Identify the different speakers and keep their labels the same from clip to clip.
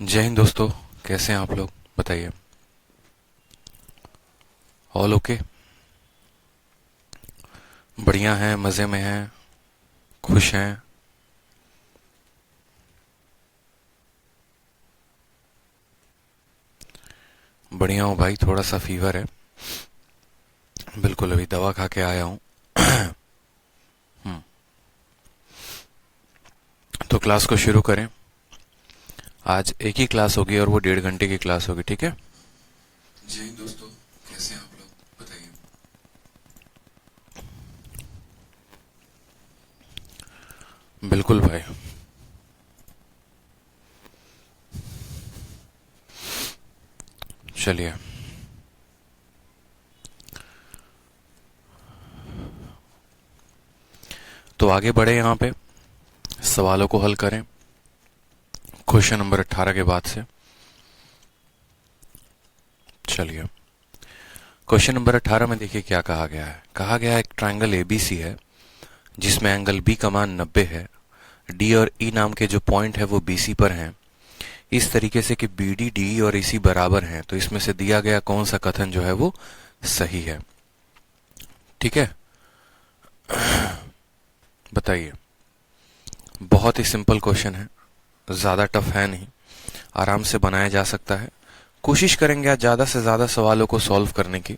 Speaker 1: जय हिंद दोस्तों। कैसे हैं आप लोग, बताइए। All okay? बढ़िया हैं, मज़े में हैं, खुश हैं? बढ़िया हूँ भाई, थोड़ा सा फीवर है। बिल्कुल, अभी दवा खा के आया हूँ। तो क्लास को शुरू करें। आज एक ही क्लास होगी और वो 1.5 घंटे की क्लास होगी, ठीक है? जय हिंद दोस्तों, कैसे हैं आप लोग, बताइए। बिल्कुल भाई। चलिए, तो आगे बढ़े। यहाँ पे सवालों को हल करें क्वेश्चन नंबर 18 के बाद से। चलिए, क्वेश्चन नंबर 18 में देखिए क्या कहा गया है। कहा गया है एक ट्रायंगल एबीसी है जिसमें एंगल बी का मान 90 है। डी और ई नाम के जो पॉइंट है वो बीसी पर हैं, इस तरीके से कि बी डी डी और इसी बराबर हैं। तो इसमें से दिया गया कौन सा कथन जो है वो सही है, ठीक है? बताइए। बहुत ही सिंपल क्वेश्चन है, ज़्यादा टफ है नहीं, आराम से बनाया जा सकता है। कोशिश करेंगे आज ज़्यादा से ज़्यादा सवालों को सॉल्व करने की।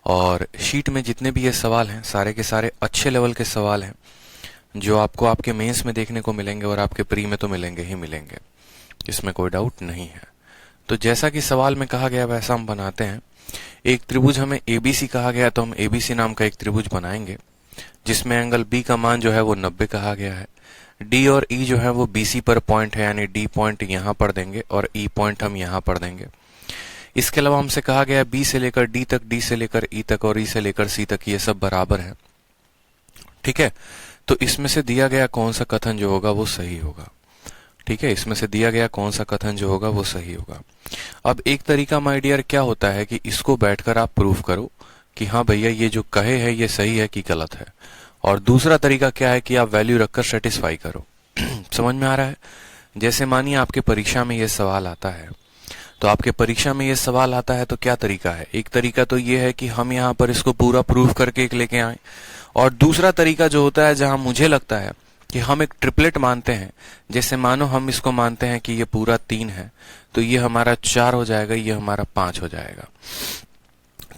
Speaker 1: और शीट में जितने भी ये सवाल हैं सारे के सारे अच्छे लेवल के सवाल हैं जो आपको आपके मेंस में देखने को मिलेंगे और आपके प्री में तो मिलेंगे ही मिलेंगे, इसमें कोई डाउट नहीं है। तो जैसा कि सवाल में कहा गया वैसा हम बनाते हैं। एक त्रिभुज हमें एबीसी कहा गया, तो हम एबीसी नाम का एक त्रिभुज बनाएंगे जिसमें एंगल बी का मान जो है वो 90 कहा गया है। डी और ई जो है वो बीसी पर पॉइंट है, यानी डी पॉइंट यहां पढ़ देंगे और ई पॉइंट हम यहां पढ़ देंगे। इसके अलावा हमसे कहा गया बी से लेकर डी तक, डी से लेकर ई तक और ई से लेकर सी तक ये सब बराबर है, ठीक है? तो इसमें से दिया गया कौन सा कथन जो होगा वो सही होगा, ठीक है? इसमें से दिया गया कौन सा कथन जो होगा वो सही होगा। अब एक तरीका माय डियर क्या होता है कि इसको बैठकर आप प्रूव करो कि हाँ भैया ये जो कहे है ये सही है कि गलत है। और दूसरा तरीका क्या है कि आप वैल्यू रखकर सेटिस्फाई करो। समझ में आ रहा है? जैसे मानिए आपके परीक्षा में ये सवाल आता है, तो आपके परीक्षा में ये सवाल आता है तो क्या तरीका है? एक तरीका तो ये है कि हम यहाँ पर इसको पूरा प्रूफ करके एक लेके आए, और दूसरा तरीका जो होता है जहां मुझे लगता है कि हम एक ट्रिपलेट मानते हैं। जैसे मानो हम इसको मानते हैं कि ये पूरा 3 है, तो ये हमारा 4 हो जाएगा, ये हमारा 5 हो जाएगा।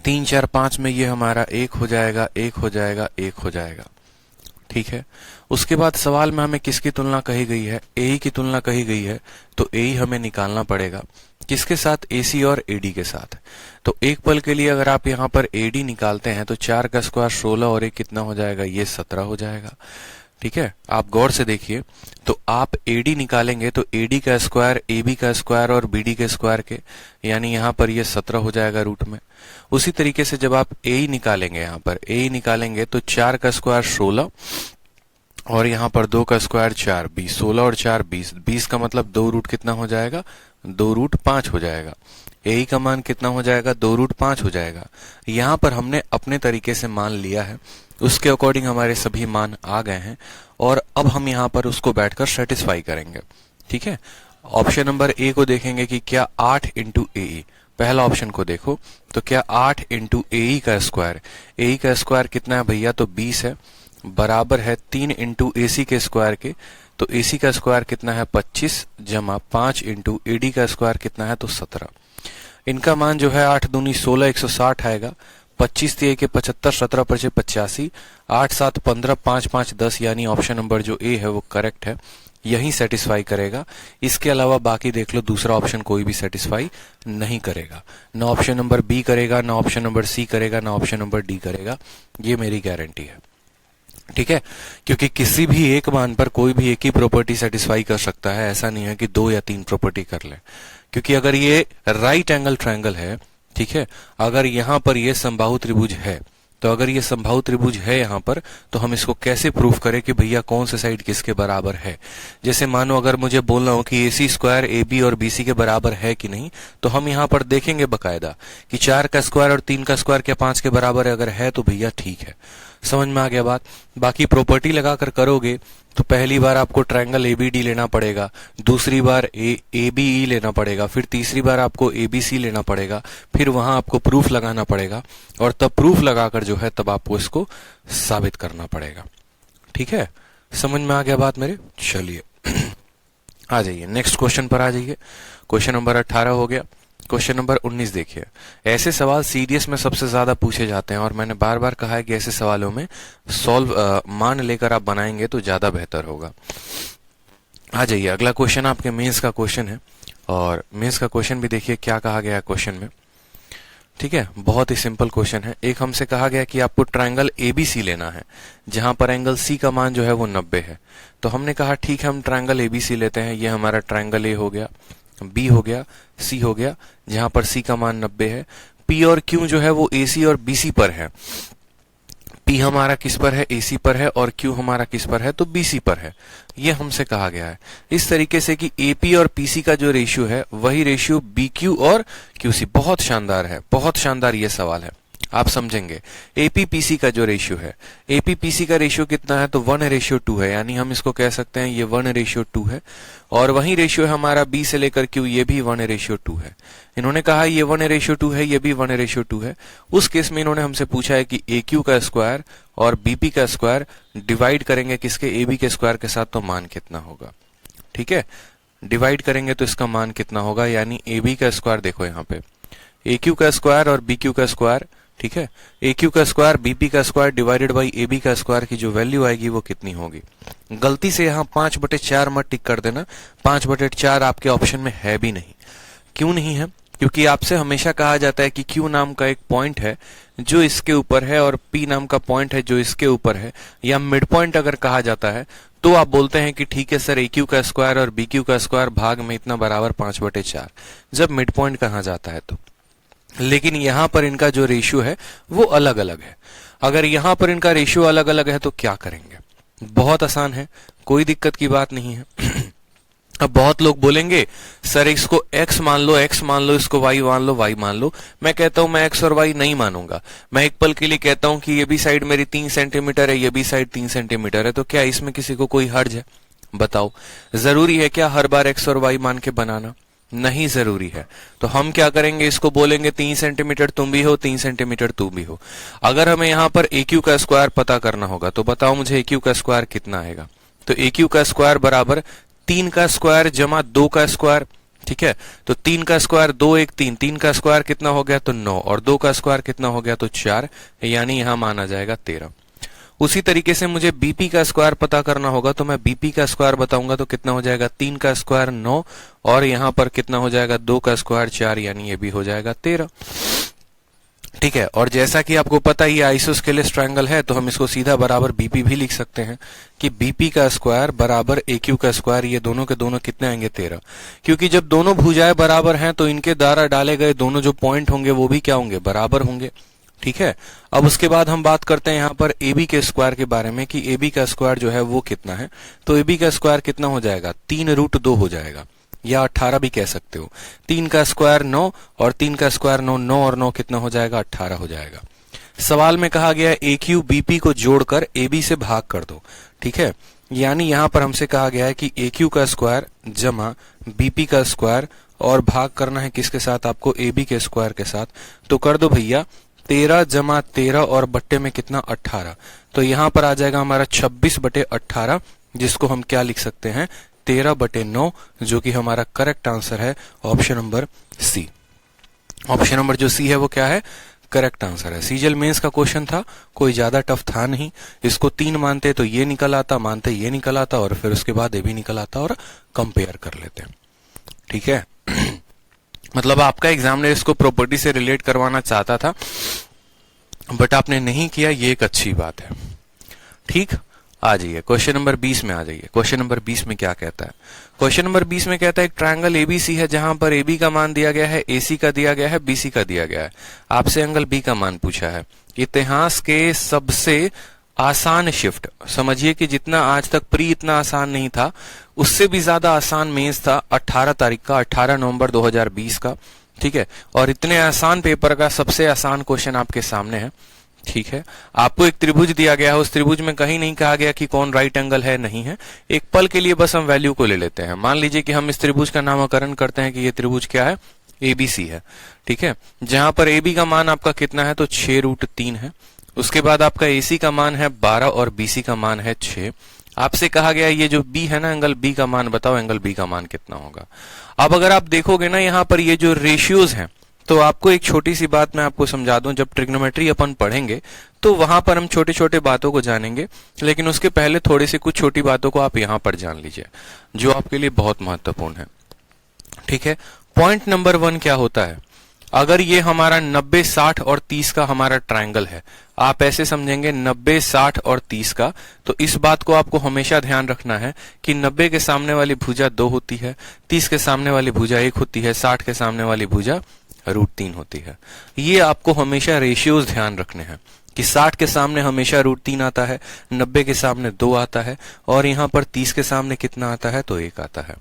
Speaker 1: 3 4 5 में ये हमारा 1 हो जाएगा, 1 हो जाएगा, 1 हो जाएगा, ठीक है? उसके बाद सवाल में हमें किसकी तुलना कही गई है? ए की तुलना कही गई है, तो ए हमें निकालना पड़ेगा। किसके साथ? एसी और एडी के साथ। तो एक पल के लिए अगर आप यहाँ पर एडी निकालते हैं तो 4 का स्क्वायर 16 और 1 कितना हो जाएगा? ये 17 हो जाएगा, ठीक है? आप गौर से देखिए, तो आप एडी निकालेंगे तो एडी का स्क्वायर, एबी का स्क्वायर और बीडी के स्क्वायर के, यानी यहाँ पर ये 17 हो जाएगा रूट में। उसी तरीके से जब आप ए निकालेंगे, यहाँ पर ए निकालेंगे तो 4 का स्क्वायर 16 और यहाँ पर 2 का स्क्वायर 4, 20, 16 और 4 20, 20 का मतलब 2 रूट कितना हो जाएगा? 2 रूट 5 हो जाएगा। ए का मान कितना हो जाएगा? 2 रूट 5 हो जाएगा। यहाँ पर हमने अपने तरीके से मान लिया है, उसके अकॉर्डिंग हमारे सभी मान आ गए हैं और अब हम यहाँ पर उसको बैठकर सेटिस्फाई करेंगे, ठीक है? ऑप्शन नंबर ए को देखेंगे कि क्या 8 इंटू ए, पहला ऑप्शन को देखो तो क्या 8 इंटू ए का स्क्वायर, ए का स्क्वायर कितना है भैया? तो 20 है, बराबर है 3 इंटू एसी के स्क्वायर के, तो एसी का स्क्वायर कितना है? 25 जमा 5 इंटू एडी का स्क्वायर कितना है? तो 17। इनका मान जो है 8 दूनी 16, 160 आएगा। 25 तिये के 75, 17 पचे 85, 8 7 15, 5 5 10, यानी ऑप्शन नंबर जो ए है वो करेक्ट है, यही सेटिस्फाई करेगा। इसके अलावा बाकी देख लो, दूसरा ऑप्शन कोई भी सेटिस्फाई नहीं करेगा। ना ऑप्शन नंबर बी करेगा, ना ऑप्शन नंबर सी करेगा, ना ऑप्शन नंबर डी करेगा, ये मेरी गारंटी है, ठीक है? क्योंकि किसी भी एक मान पर कोई भी एक ही प्रॉपर्टी सेटिस्फाई कर सकता है, ऐसा नहीं है कि 2 या 3 प्रॉपर्टी कर ले। क्योंकि अगर ये राइट एंगल ट्रायंगल है, ठीक है, अगर यहां पर ये समबाहु त्रिभुज है, तो अगर ये समबाहु त्रिभुज है यहां पर, तो हम इसको कैसे प्रूफ करें कि भैया कौन से साइड किसके बराबर है? जैसे मानो अगर मुझे बोलना हो कि एसी स्क्वायर ए बी और बीसी के बराबर है कि नहीं, तो हम यहां पर देखेंगे बकायदा कि 4 का स्क्वायर और 3 का स्क्वायर क्या 5 के बराबर है? अगर है तो भैया ठीक है, समझ में आ गया बात। बाकी प्रॉपर्टी लगाकर करोगे तो पहली बार आपको ट्रायंगल एबीडी लेना पड़ेगा, दूसरी बार एबीई लेना पड़ेगा, फिर तीसरी बार आपको एबीसी लेना पड़ेगा, फिर वहां आपको प्रूफ लगाना पड़ेगा, और तब प्रूफ लगाकर जो है तब आपको इसको साबित करना पड़ेगा। ठीक है, समझ में आ गया बात मेरे? चलिए आ जाइए नेक्स्ट क्वेश्चन पर आ जाइए। क्वेश्चन नंबर 18 हो गया। क्वेश्चन नंबर 19 देखिए। ऐसे सवाल सीडीएस में सबसे ज्यादा पूछे जाते हैं और मैंने बार बार कहा है कि ऐसे सवालों में मान लेकर आप बनाएंगे तो ज्यादा बेहतर होगा। आ जाइए, अगला क्वेश्चन आपके मेंस का क्वेश्चन है, और मेंस का क्वेश्चन भी देखिए क्या कहा गया है क्वेश्चन में। ठीक है, बहुत ही सिंपल क्वेश्चन है। एक हमसे कहा गया कि आपको ट्रायंगल एबीसी लेना है जहां पर एंगल सी का मान जो है वो 90 है। तो हमने कहा ठीक है, हम ट्रायंगल एबीसी लेते हैं। ये हमारा ट्रायंगल ए हो गया, बी हो गया, सी हो गया, जहां पर सी का मान 90 है। पी और क्यू जो है वो एसी और बीसी पर है। पी हमारा किस पर है? एसी पर है, और क्यू हमारा किस पर है? तो बीसी पर है। ये हमसे कहा गया है इस तरीके से कि एपी और पीसी का जो रेशियो है वही रेशियो बीक्यू और क्यूसी। बहुत शानदार है, बहुत शानदार ये सवाल है, आप समझेंगे। एपीपीसी का जो रेशियो है, एपीपीसी का रेशियो कितना है? तो 1:2 है, यानी हम इसको कह सकते हैं ये 1:2 है। और वही रेशियो है हमारा बी से लेकर क्यू, ये भी 1:2 है। इन्होंने कहा ये 1:2 है, ये भी 1:2 है। उस केस में इन्होंने हमसे पूछा है कि ए क्यू का स्क्वायर और बीपी का स्क्वायर डिवाइड करेंगे किसके? एबी के स्क्वायर के साथ, तो मान कितना होगा? ठीक है, डिवाइड करेंगे तो इसका मान कितना होगा? यानी एबी का स्क्वायर देखो यहाँ पे, ए क्यू का स्क्वायर और बी क्यू का स्क्वायर। ठीक है, ए क्यू का स्क्वायर बीपी का स्क्वायर डिवाइडेड बाई एबी का स्क्वायर की जो वैल्यू आएगी वो कितनी होगी? गलती से यहाँ 5/4 मत टिक कर देना। 5/4 आपके ऑप्शन में है भी नहीं। क्यों नहीं है? क्योंकि आपसे हमेशा कहा जाता है कि क्यू नाम का एक पॉइंट है जो इसके ऊपर है और पी नाम का पॉइंट है जो इसके ऊपर है, या मिड पॉइंट अगर कहा जाता है तो आप बोलते हैं कि ठीक है सर, ए क्यू का स्क्वायर और बी क्यू का स्क्वायर भाग में इतना बराबर 5/4, जब मिड पॉइंट कहा जाता है तो। लेकिन यहां पर इनका जो रेशियो है वो अलग अलग है। अगर यहां पर इनका रेशियो अलग अलग है तो क्या करेंगे? बहुत आसान है, कोई दिक्कत की बात नहीं है। अब बहुत लोग बोलेंगे सर इसको x मान लो, x मान लो, इसको y मान लो, y मान लो। मैं कहता हूं मैं x और y नहीं मानूंगा। मैं एक पल के लिए कहता हूं कि ये भी साइड मेरी 3 सेंटीमीटर है, ये भी साइड 3 सेंटीमीटर है। तो क्या इसमें किसी को कोई हर्ज है? बताओ, जरूरी है क्या हर बार x और y मान के बनाना? नहीं जरूरी है। तो हम क्या करेंगे, इसको बोलेंगे 3 सेंटीमीटर तुम भी हो, 3 सेंटीमीटर तुम भी हो। अगर हमें यहाँ पर ए क्यू का स्क्वायर पता करना होगा तो बताओ मुझे ए क्यू का स्क्वायर कितना आएगा? तो ए क्यू का स्क्वायर बराबर 3 का स्क्वायर जमा 2 का स्क्वायर। ठीक है, तो 3 का स्क्वायर 2 1 3, 3 का स्क्वायर कितना हो गया? तो 9, और 2 का स्क्वायर कितना हो गया? तो 4, यानी यहां माना जाएगा 13। उसी तरीके से मुझे बीपी का स्क्वायर पता करना होगा तो मैं बीपी का स्क्वायर बताऊंगा तो कितना हो जाएगा? 3 का स्क्वायर 9, और यहां पर कितना हो जाएगा? 2 का स्क्वायर 4, यानी ये भी हो जाएगा 13। ठीक है, और जैसा कि आपको पता ही आइसोस्केलेस ट्रायंगल है तो हम इसको सीधा बराबर बीपी भी लिख सकते हैं कि बीपी का स्क्वायर बराबर ए क्यू का स्क्वायर। ये दोनों के दोनों कितने आएंगे? 13। क्योंकि जब दोनों भुजाएं बराबर हैं तो इनके द्वारा डाले गए दोनों जो पॉइंट होंगे वो भी क्या होंगे? बराबर होंगे। ठीक है, अब उसके बाद हम बात करते हैं यहाँ पर एबी के स्क्वायर के बारे में कि एबी का स्क्वायर जो है वो कितना है। तो एबी का स्क्वायर कितना हो जाएगा? 3√2 हो जाएगा, या 18 भी कह सकते हो। 3 का स्क्वायर 9 और 3 का स्क्वायर 9, 9 और 9 कितना हो जाएगा? 18 हो जाएगा। सवाल में कहा गया है ए क्यू बीपी को जोड़कर एबी से भाग कर दो। ठीक है, यानी यहां पर हमसे कहा गया है कि ए क्यू का स्क्वायर जमा बीपी का स्क्वायर, और भाग करना है किसके साथ? आपको एबी के स्क्वायर के साथ। तो कर दो भैया, 13 जमा 13 और बट्टे में कितना? 18। तो यहां पर आ जाएगा हमारा 26/18, जिसको हम क्या लिख सकते हैं? 13/9, जो कि हमारा करेक्ट आंसर है option number C. Option number जो सी है वो क्या है? करेक्ट आंसर है। सीजीएल मेंस का क्वेश्चन था, कोई ज्यादा टफ था नहीं। इसको 3 मानते तो ये निकल आता, मानते ये निकल आता, और फिर उसके बाद ये भी निकल आता और कंपेयर कर लेते। ठीक है, मतलब आपका एग्जामिनर इसको प्रॉपर्टी से रिलेट करवाना चाहता था बट आपने नहीं किया, ये एक अच्छी बात है। ठीक, आ जाइए क्वेश्चन नंबर 20 में आ जाइए। क्वेश्चन नंबर 20 में क्या कहता है? क्वेश्चन नंबर 20 में कहता है एक ट्रायंगल एबीसी है जहां पर एबी का मान दिया गया है, एसी का दिया गया है, बीसी का दिया गया है। आपसे एंगल बी का मान पूछा है। इतिहास के सबसे आसान शिफ्ट, समझिए कि जितना आज तक प्री इतना आसान नहीं था, उससे भी ज्यादा आसान मेंस था 18 तारीख का, 18 नवंबर 2020 का। ठीक है, और इतने आसान पेपर का सबसे आसान क्वेश्चन आपके सामने है। ठीक है, आपको एक त्रिभुज दिया गया है, उस त्रिभुज में कहीं नहीं कहा गया कि कौन राइट एंगल है, नहीं है। एक पल के लिए बस हम वैल्यू को ले लेते हैं। मान लीजिए कि हम इस त्रिभुज का नामकरण करते हैं कि ये त्रिभुज क्या है, एबीसी है। ठीक है, जहां पर AB का मान आपका कितना है, तो 6√3 है। उसके बाद आपका AC का मान है 12 और BC का मान है 6। आपसे कहा गया ये जो B है ना, एंगल B का मान बताओ, एंगल B का मान कितना होगा। अब अगर आप देखोगे ना यहाँ पर ये जो रेशियोज हैं, तो आपको एक छोटी सी बात मैं आपको समझा दूं, जब ट्रिग्नोमेट्री अपन पढ़ेंगे तो वहां पर हम छोटे छोटे बातों को जानेंगे, लेकिन उसके पहले थोड़ी सी कुछ छोटी बातों को आप यहां पर जान लीजिए जो आपके लिए बहुत महत्वपूर्ण है। ठीक है, पॉइंट नंबर 1 क्या होता है, अगर ये हमारा 90, 60 और 30 का हमारा ट्रायंगल है, आप ऐसे समझेंगे 90, 60 और 30 का, तो इस बात को आपको हमेशा ध्यान रखना है कि 90 के सामने वाली भुजा 2 होती है, 30 के सामने वाली भुजा 1 होती है, 60 के सामने वाली भुजा √3 होती है। ये आपको हमेशा रेशियोज ध्यान रखने हैं कि 60 के सामने हमेशा √3 आता है, 90 के सामने 2 आता है, और यहाँ पर 30 के सामने कितना आता है, तो 1 आता है।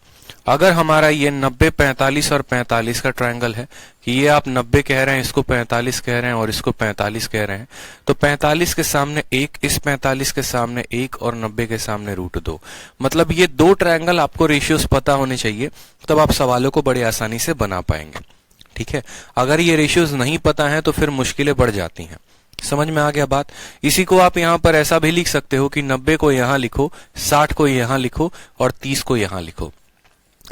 Speaker 1: अगर हमारा ये 90, 45 और 45 का ट्रायंगल है कि ये आप 90 कह रहे हैं, इसको 45 कह रहे हैं और इसको 45 कह रहे हैं, तो 45 के सामने 1, इस 45 के सामने 1 और 90 के सामने √2। मतलब ये 2 ट्रायंगल आपको रेशियोज पता होने चाहिए, तब आप सवालों को बड़ी आसानी से बना पाएंगे। ठीक है, अगर ये रेशियोज नहीं पता है तो फिर मुश्किलें बढ़ जाती हैं। समझ में आ गया बात। इसी को आप यहां पर ऐसा भी लिख सकते हो कि 90 को यहां लिखो, 60 को यहां लिखो और 30 को यहां लिखो,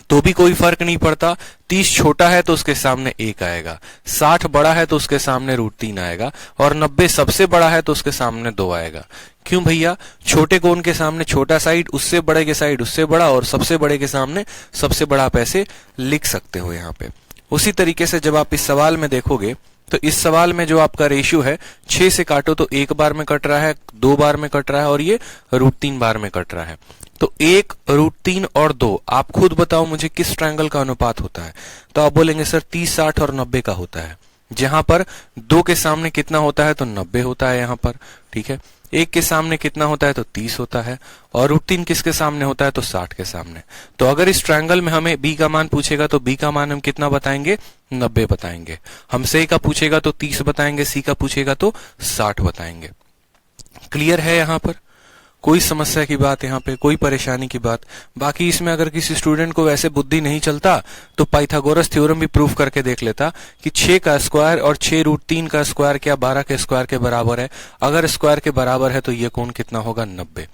Speaker 1: तो भी कोई फर्क नहीं पड़ता। 30 छोटा है तो उसके सामने 1 आएगा, 60 बड़ा है तो उसके सामने √3 आएगा, और 90 सबसे बड़ा है तो उसके सामने 2 आएगा। क्यों भैया, छोटे कोण के सामने छोटा साइड, उससे बड़े के साइड उससे बड़ा, और सबसे बड़े के सामने सबसे बड़ा, आप ऐसे लिख सकते हो यहाँ पे। उसी तरीके से जब आप इस सवाल में देखोगे तो इस सवाल में जो आपका रेशियो है, 6 से काटो तो 1 बार में कट रहा है, 2 बार में कट रहा है और ये √3 बार में कट रहा है। तो 1, √3 और 2, आप खुद बताओ मुझे किस ट्रायंगल का अनुपात होता है। तो आप बोलेंगे सर 30, 60 और 90 का होता है, जहां पर 2 के सामने कितना होता है, तो 90 होता है यहाँ पर। ठीक है, 1 के सामने कितना होता है, तो 30 होता है, और √3 किसके सामने होता है, तो 60 के सामने। तो अगर इस ट्रायंगल में हमें B का मान पूछेगा तो B का मान हम कितना बताएंगे, 90 बताएंगे। हमसे A का पूछेगा तो 30 बताएंगे, C का पूछेगा तो 60 बताएंगे। क्लियर है यहाँ पर? कोई समस्या की बात, यहाँ पे कोई परेशानी की बात? बाकी इसमें अगर किसी स्टूडेंट को वैसे बुद्धि नहीं चलता तो पाइथागोरस थ्योरम भी प्रूफ करके देख लेता कि 6 का स्क्वायर और 6√3 का स्क्वायर क्या 12 के स्क्वायर के बराबर है। अगर स्क्वायर के बराबर है तो ये कोण कितना होगा, 90।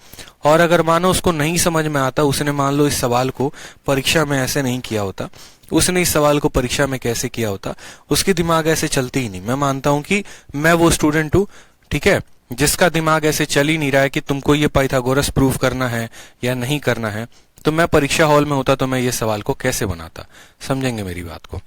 Speaker 1: और अगर मानो उसको नहीं समझ में आता, उसने मान लो इस सवाल को परीक्षा में ऐसे नहीं किया होता, उसने इस सवाल को परीक्षा में कैसे किया होता, उसकी दिमाग ऐसे चलती ही नहीं। मैं मानता हूं कि मैं वो स्टूडेंट हूं, ठीक है, जिसका दिमाग ऐसे चल ही नहीं रहा है कि तुमको ये पाइथागोरस प्रूफ करना है या नहीं करना है, तो मैं परीक्षा हॉल में होता तो मैं ये सवाल को कैसे बनाता। समझेंगे मेरी बात को?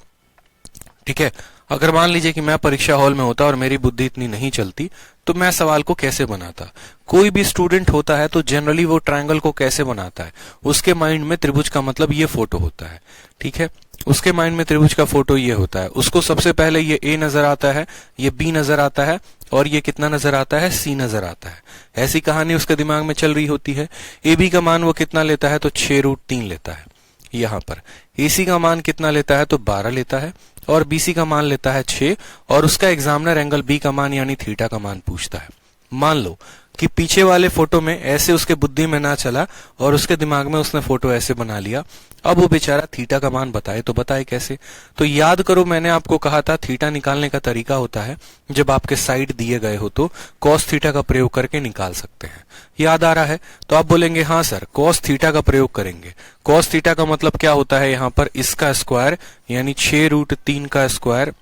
Speaker 1: ठीक है, अगर मान लीजिए कि मैं परीक्षा हॉल में होता और मेरी बुद्धि इतनी नहीं चलती तो मैं सवाल को कैसे बनाता। कोई भी स्टूडेंट होता है तो जनरली वो ट्रायंगल को कैसे बनाता है, उसके माइंड में त्रिभुज का मतलब ये फोटो होता है। ठीक है, उसके माइंड में त्रिभुज का फोटो ये होता है। उसको सबसे पहले ये A नजर आता है, ये B नजर आता है, और ये कितना नजर आता है, C नजर आता है। ऐसी कहानी उसके दिमाग में चल रही होती है। AB का मान वो कितना लेता है, तो 6√3 लेता है। यहाँ पर AC का मान कितना लेता है, तो 12 लेता है, और BC का मान लेता है 6, और उसका एग्जामिनर एंगल B का मान यानी थीटा का मान पूछता है। मान लो कि पीछे वाले फोटो में ऐसे उसके बुद्धि में ना चला और उसके दिमाग में उसने फोटो ऐसे बना लिया। अब वो बेचारा थीटा का मान बताए, तो बताए कैसे? तो याद करो, मैंने आपको कहा था थीटा निकालने का तरीका होता है, जब आपके साइड दिए गए हो तो कॉस थीटा का प्रयोग करके निकाल सकते हैं। याद आ रहा है? तो आप बोलेंगे हाँ सर, कॉस थीटा का प्रयोग करेंगे। कॉस थीटा का मतलब क्या होता है, यहाँ पर इसका स्क्वायर यानी 6√3 का स्क्वायर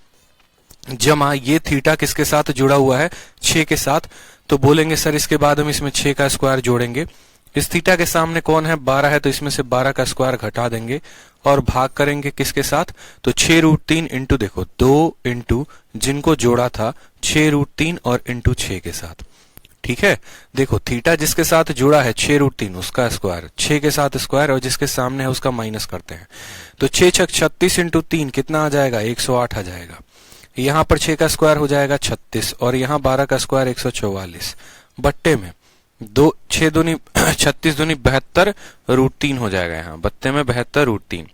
Speaker 1: जमा ये थीटा किसके साथ जुड़ा हुआ है, 6 के साथ। तो बोलेंगे सर इसके बाद हम इसमें 6 का स्क्वायर जोड़ेंगे। इस थीटा के सामने कौन है, 12 है, तो इसमें से 12 का स्क्वायर घटा देंगे और भाग करेंगे किसके साथ, तो 6√3 इंटू, देखो 2 इंटू जिनको जोड़ा था 6√3 और इंटू 6 के साथ। ठीक है, देखो थीटा जिसके साथ जुड़ा है 6√3 उसका स्क्वायर, 6 के साथ स्क्वायर, और जिसके सामने है उसका माइनस करते हैं। तो 6 छक 36 इंटू 3 कितना आ जाएगा, 108 आ जाएगा। यहाँ पर 6 का स्क्वायर हो जाएगा 36, और यहाँ 12 का स्क्वायर 144, बट्टे में 6 दूनी 36 दूनी 72 √3 हो जाएगा। यहाँ बत्ते में 72 √3।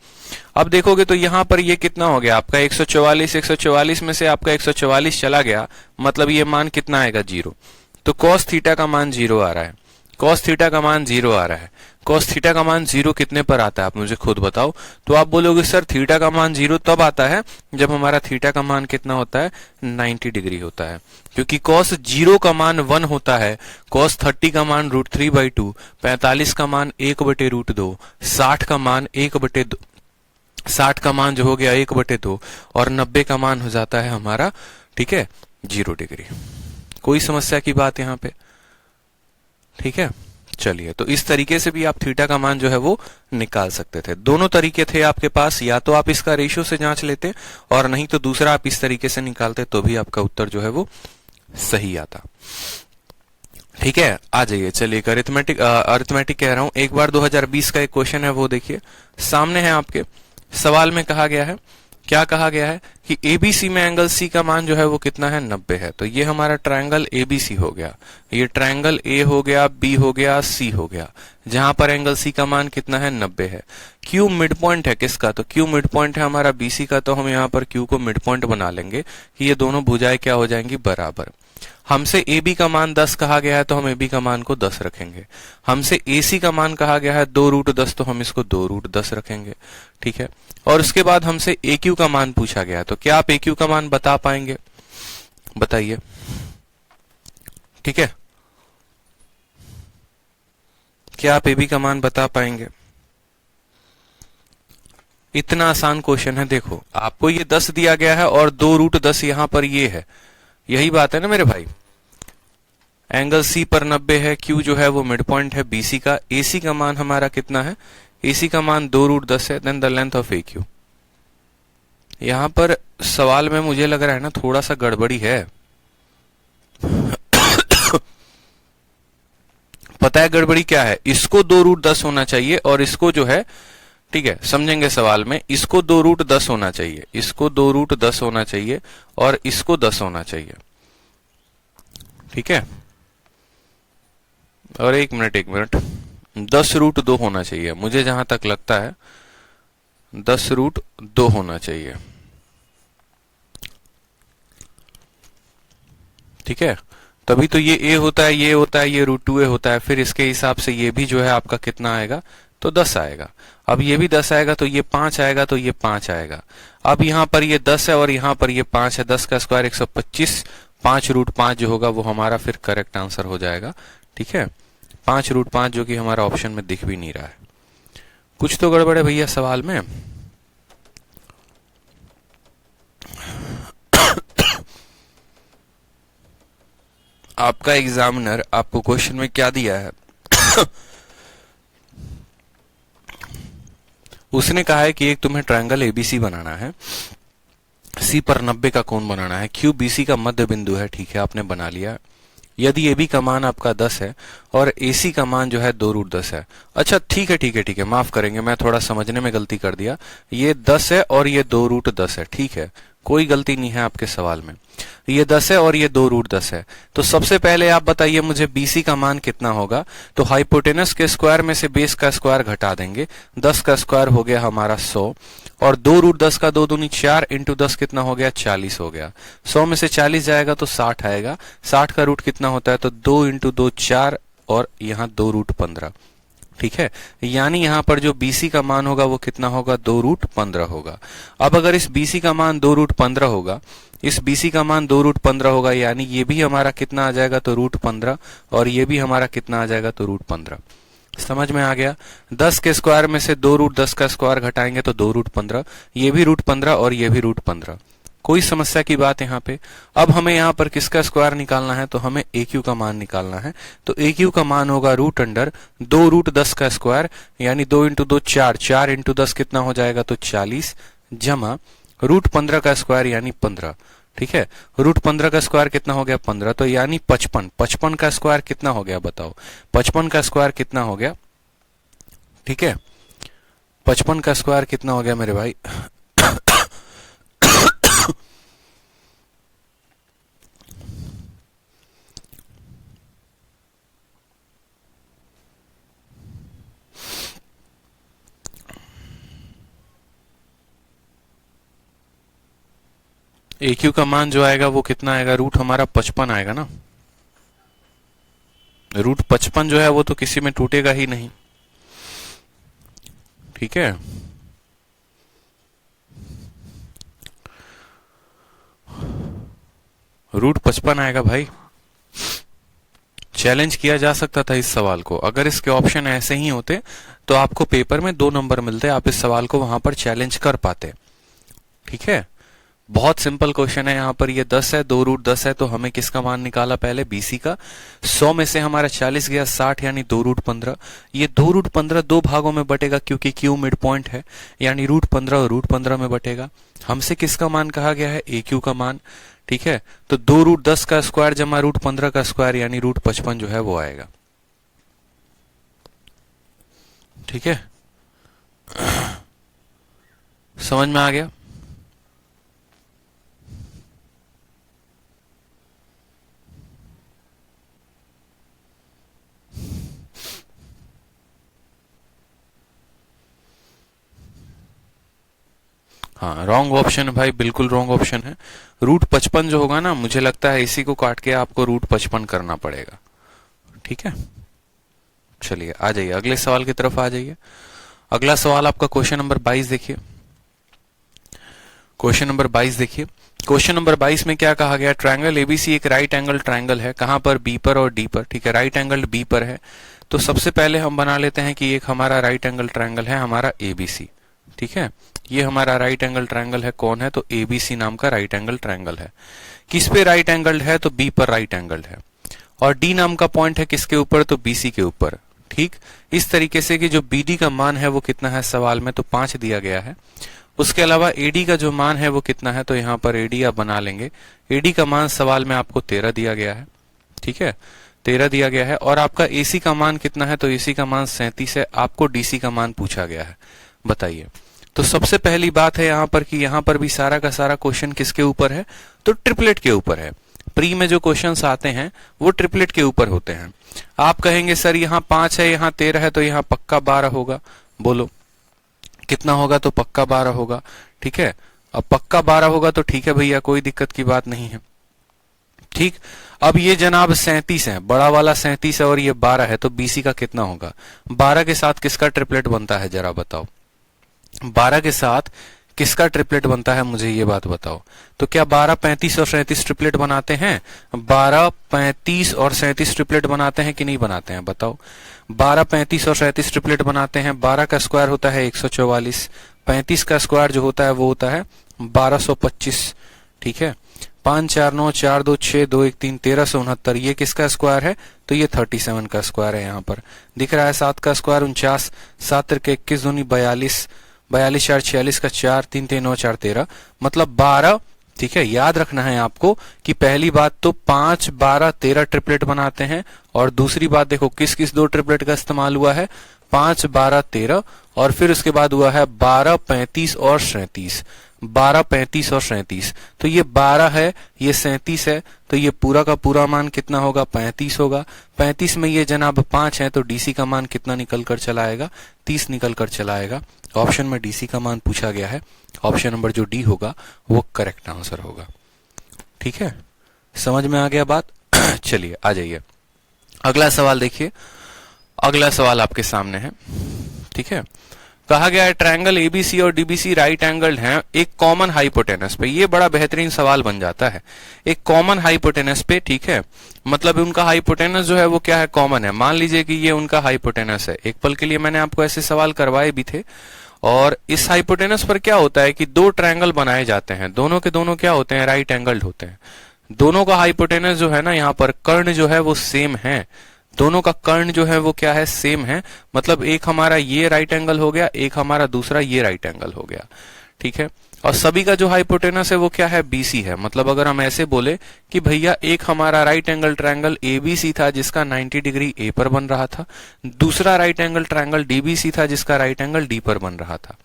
Speaker 1: अब देखोगे तो यहां पर ये कितना हो गया आपका 144, 144 में से आपका 144 चला गया, मतलब ये मान कितना आएगा 0। तो cos थीटा का मान 0 आ रहा है, cos थीटा का मान 0 आ रहा है। cos थीटा का मान 0 कितने पर आता है आप मुझे खुद बताओ। तो आप बोलोगे सर थीटा का मान 0 तब आता है जब हमारा थीटा का मान कितना होता है 90 डिग्री होता है, क्योंकि cos 0 का मान 1 होता है, cos 30 का मान √3/2, 45 का मान 1/√2, 60 का मान 1/2, 60 का मान जो हो गया 1/2 और 90 का मान हो जाता है हमारा, ठीक है, 0 डिग्री। कोई समस्या की बात यहाँ पे, ठीक है। चलिए, तो इस तरीके से भी आप थीटा का मान जो है वो निकाल सकते थे। दोनों तरीके थे आपके पास, या तो आप इसका रेशियो से जांच लेते और नहीं तो दूसरा आप इस तरीके से निकालते, तो भी आपका उत्तर जो है वो सही आता। ठीक है, आ जाइए। चलिए, अरिथमेटिक कह रहा हूं, एक बार 2020 का एक क्वेश्चन है वो देखिए, सामने है आपके। सवाल में कहा गया है, क्या कहा गया है कि एबीसी में एंगल सी का मान जो है वो कितना है 90 है। तो ये हमारा ट्रायंगल एबीसी हो गया, ये ट्रायंगल ए हो गया, बी हो गया, सी हो गया, जहां पर एंगल सी का मान कितना है 90 है। क्यू मिड पॉइंट है किसका, तो क्यू मिड पॉइंट है हमारा बीसी का, तो हम यहाँ पर क्यू को मिड पॉइंट बना लेंगे कि ये दोनों भुजाएं क्या हो जाएंगी बराबर। हमसे AB का मान 10 कहा गया है तो हम AB का मान को 10 रखेंगे। हमसे AC का मान कहा गया है 2√10, तो हम इसको 2√10 रखेंगे, ठीक है। और उसके बाद हमसे AQ का मान पूछा गया है, तो क्या आप AQ का मान बता पाएंगे, बताइए, ठीक है। क्या आप AB का मान बता पाएंगे? इतना आसान क्वेश्चन है। देखो, आपको ये 10 दिया गया है और 2√10 यहां पर ये है, यही बात है ना मेरे भाई। एंगल सी पर 90 है, क्यू जो है वो मिड पॉइंट है बीसी का, एसी का मान हमारा कितना है, एसी का मान 2√10 है, then the length of A Q. यहां पर सवाल में मुझे लग रहा है ना थोड़ा सा गड़बड़ी है। पता है गड़बड़ी क्या है, इसको 2√10 होना चाहिए और इसको जो है, ठीक है, समझेंगे सवाल में, इसको 2√10 होना चाहिए, इसको 2√10 होना चाहिए और इसको 10 होना चाहिए, ठीक है। और एक मिनट 10√2 होना चाहिए, मुझे जहां तक लगता है 10√2 होना चाहिए, ठीक है। तभी तो ये ए होता है, ये होता है, ये √2a होता है, फिर इसके हिसाब से ये भी जो है आपका कितना आएगा, तो 10 आएगा। अब ये भी 10 आएगा तो ये 5 आएगा, तो ये 5 आएगा। अब यहां पर ये 10 है और यहां पर ये 5 है, 10 का स्क्वायर 125, 5√5 जो होगा वो हमारा फिर करेक्ट आंसर हो जाएगा, ठीक है। 5√5 जो कि हमारा ऑप्शन में दिख भी नहीं रहा है। कुछ तो गड़बड़ है भैया सवाल में। आपका एग्जामिनर आपको क्वेश्चन में क्या दिया है? उसने कहा है कि एक तुम्हें ट्रायंगल एबीसी बनाना है, सी पर 90 का कोण बनाना है, क्यू बीसी का मध्य बिंदु है, ठीक है, आपने बना लिया। यदि AB का मान आपका 10 है और AC का मान जो है 2√10 है। अच्छा, ठीक है, ठीक है, ठीक है, माफ करेंगे, मैं थोड़ा समझने में गलती कर दिया। ये 10 है और ये 2√10 है, ठीक है, कोई गलती नहीं है आपके सवाल में। ये 10 है और ये 2√10 है। तो सबसे पहले आप बताइए मुझे BC का मान कितना होगा। तो हाइपोटेनस के स्क्वायर में से बेस का स्क्वायर घटा देंगे, 10 का स्क्वायर हो गया हमारा 100 और 2√10 का 2 दूनी 4 इंटू 10 कितना हो गया, 40 हो गया। 100 में से 40 जाएगा तो 60 आएगा, 60 का रूट कितना होता है, तो 2 इंटू 2 4 और यहाँ 2√15, ठीक है। यानी यहां पर जो BC का मान होगा वो कितना होगा, 2√15 होगा। अब अगर इस BC का मान 2√15 होगा, इस BC का मान 2√15 होगा, यानी ये भी हमारा कितना आ जाएगा, तो √15 और ये भी हमारा कितना आ जाएगा, तो √15। समझ में आ गया। 10 के स्क्वायर में से 2√10 का स्क्वायर घटाएंगे तो 2√15, ये भी √15 और ये भी √15। कोई समस्या की बात यहाँ पे। अब हमें यहाँ पर किसका स्क्वायर निकालना है, तो हमें AQ का मान निकालना है। तो AQ का मान होगा √2√10 का स्क्वायर, यानी 2 इंटू 2 4, 4 इंटू 10 कितना हो जाएगा, तो 40, जमा √15 का स्क्वायर यानी 15, ठीक है। √15 का स्क्वायर कितना हो गया, 15, तो यानी 55। 55 का स्क्वायर कितना हो गया बताओ, 55 का स्क्वायर कितना हो गया, ठीक है। 55 का स्क्वायर कितना हो गया मेरे भाई? ए क्यू का मान जो आएगा वो कितना आएगा, रूट हमारा 55 आएगा ना। रूट 55 जो है वो तो किसी में टूटेगा ही नहीं, ठीक है। रूट 55 आएगा भाई। चैलेंज किया जा सकता था इस सवाल को, अगर इसके ऑप्शन ऐसे ही होते तो आपको पेपर में 2 नंबर मिलते, आप इस सवाल को वहां पर चैलेंज कर पाते, ठीक है। बहुत सिंपल क्वेश्चन है। यहाँ पर ये 10 है, 2 रूट 10 है, तो हमें किसका मान निकाला पहले, बीसी का। 100 में से हमारा 40 गया, 60 यानी 2 रूट 15। ये 2 रूट 15 2 भागों में बटेगा क्योंकि क्यू मिड पॉइंट है, यानी रूट 15 और रूट 15 में बटेगा। हमसे किसका मान कहा गया है, ए क्यू का मान, ठीक है। तो 2 रूट 10 का स्क्वायर जमा रूट 15 का स्क्वायर यानी रूट 55 जो है वो आएगा, ठीक है। समझ में आ गया। हाँ, रॉन्ग ऑप्शन भाई, बिल्कुल रॉन्ग ऑप्शन है। रूट 55 जो होगा ना, मुझे लगता है इसी को काट के आपको रूट 55 करना पड़ेगा, ठीक है। चलिए आ जाइए अगले सवाल की तरफ आ जाइए। अगला सवाल आपका क्वेश्चन नंबर 22 देखिए। क्वेश्चन नंबर 22 देखिए। क्वेश्चन नंबर 22 में क्या कहा गया, ट्रायंगल एबीसी एक राइट एंगल ट्रायंगल है, कहां पर, बी पर और डी पर, ठीक है। राइट एंगल बी पर है, तो सबसे पहले हम बना लेते हैं कि एक हमारा राइट एंगल ट्रायंगल है हमारा एबीसी, ठीक है। ये हमारा राइट एंगल ट्रायंगल है, कौन है, तो एबीसी नाम का राइट एंगल ट्रायंगल है। किस पे राइट एंगल है, तो बी पर राइट एंगल है। और डी नाम का पॉइंट है किसके ऊपर, तो बीसी के ऊपर, ठीक। इस तरीके से कि जो बीडी का मान है वो कितना है सवाल में, तो 5 दिया गया है। उसके अलावा एडी का जो मान है वो कितना है, तो यहाँ पर एडी आप बना लेंगे। एडी का मान सवाल में आपको 13 दिया गया है, ठीक है, 13 दिया गया है। और आपका एसी का मान कितना है, तो एसी का मान 37 है। आपको डीसी का मान पूछा गया है, बताइए। तो सबसे पहली बात है यहाँ पर कि यहाँ पर भी सारा का सारा क्वेश्चन किसके ऊपर है, तो ट्रिपलेट के ऊपर है। प्री में जो क्वेश्चंस आते हैं वो ट्रिपलेट के ऊपर होते हैं। आप कहेंगे सर यहाँ 5 है, यहाँ 13 है, तो यहाँ पक्का 12 होगा। बोलो कितना होगा, तो पक्का 12 होगा, ठीक है। अब पक्का 12 होगा तो ठीक है भैया, कोई दिक्कत की बात नहीं है, ठीक। अब ये जनाब 37 है, बड़ा वाला 37 है और ये 12 है, तो बीसी का कितना होगा। 12 के साथ किसका ट्रिपलेट बनता है जरा बताओ, 12 के साथ किसका ट्रिपलेट बनता है, मुझे ये बात बताओ। तो क्या 12, 35 और 37 ट्रिपलेट बनाते हैं, 12, 35 और 37 ट्रिपलेट बनाते हैं कि नहीं बनाते हैं, बताओ। 12, 35 और 37 ट्रिपलेट बनाते हैं। 12 का स्क्वायर होता है 144, 35 का स्क्वायर जो होता है वो होता है 1225, ठीक है। 5 4 9 4 2 6 2 1 3 1369, ये किसका स्क्वायर है, तो ये 37 का स्क्वायर है। यहाँ पर दिख रहा है 7 का स्क्वायर 49, 7 3 21 दूनी 42, 42 4 46 का 4, 3 3 9 4 13, मतलब 12, ठीक है। याद रखना है आपको कि पहली बात तो 5, 12, 13 ट्रिपलेट बनाते हैं, और दूसरी बात देखो किस किस 2 ट्रिपलेट का इस्तेमाल हुआ है, 5, 12, 13, और फिर उसके बाद हुआ है 12, 35 और 37, 12, 35 और 37। तो ये 12 है, ये 37 है, तो ये पूरा का पूरा मान कितना होगा, 35 होगा। 35 में ये जनाब 5 है, तो डीसी का मान कितना निकल कर चला आएगा, 30 निकल कर चला आएगा। ऑप्शन में डीसी का मान पूछा गया है, ऑप्शन नंबर जो डी होगा वो करेक्ट आंसर होगा, ठीक है। समझ में आ गया बात। चलिए आ जाइए अगला सवाल देखिए। अगला सवाल आपके सामने है, ठीक है। कहा गया है ट्रायंगल एबीसी और डीबीसी राइट एंगल हैं एक कॉमन हाइपोटेनस पे। ये बड़ा बेहतरीन सवाल बन जाता है, एक कॉमन हाइपोटेनस पे, ठीक है। मतलब उनका हाइपोटेनस जो है वो क्या है, कॉमन है। मान लीजिए कि ये उनका हाइपोटेनस है। एक पल के लिए मैंने आपको ऐसे सवाल करवाए भी थे। और इस हाइपोटेनस पर क्या होता है कि 2 ट्रायंगल बनाए जाते हैं, दोनों के दोनों क्या होते हैं, राइट एंगल्ड होते हैं। दोनों का हाइपोटेनस जो है ना, यहाँ पर कर्ण जो है वो सेम है, दोनों का कर्ण जो है वो क्या है, सेम है। मतलब एक हमारा ये राइट एंगल हो गया, एक हमारा दूसरा ये राइट एंगल हो गया, ठीक है। और सभी का जो हाइपोटेनस है वो क्या है, बीसी है। मतलब अगर हम ऐसे बोले कि भैया एक हमारा राइट एंगल ट्रायंगल एबीसी था जिसका 90 डिग्री ए पर बन रहा था, दूसरा राइट एंगल ट्रायंगल डीबीसी था जिसका राइट एंगल डी पर बन रहा था,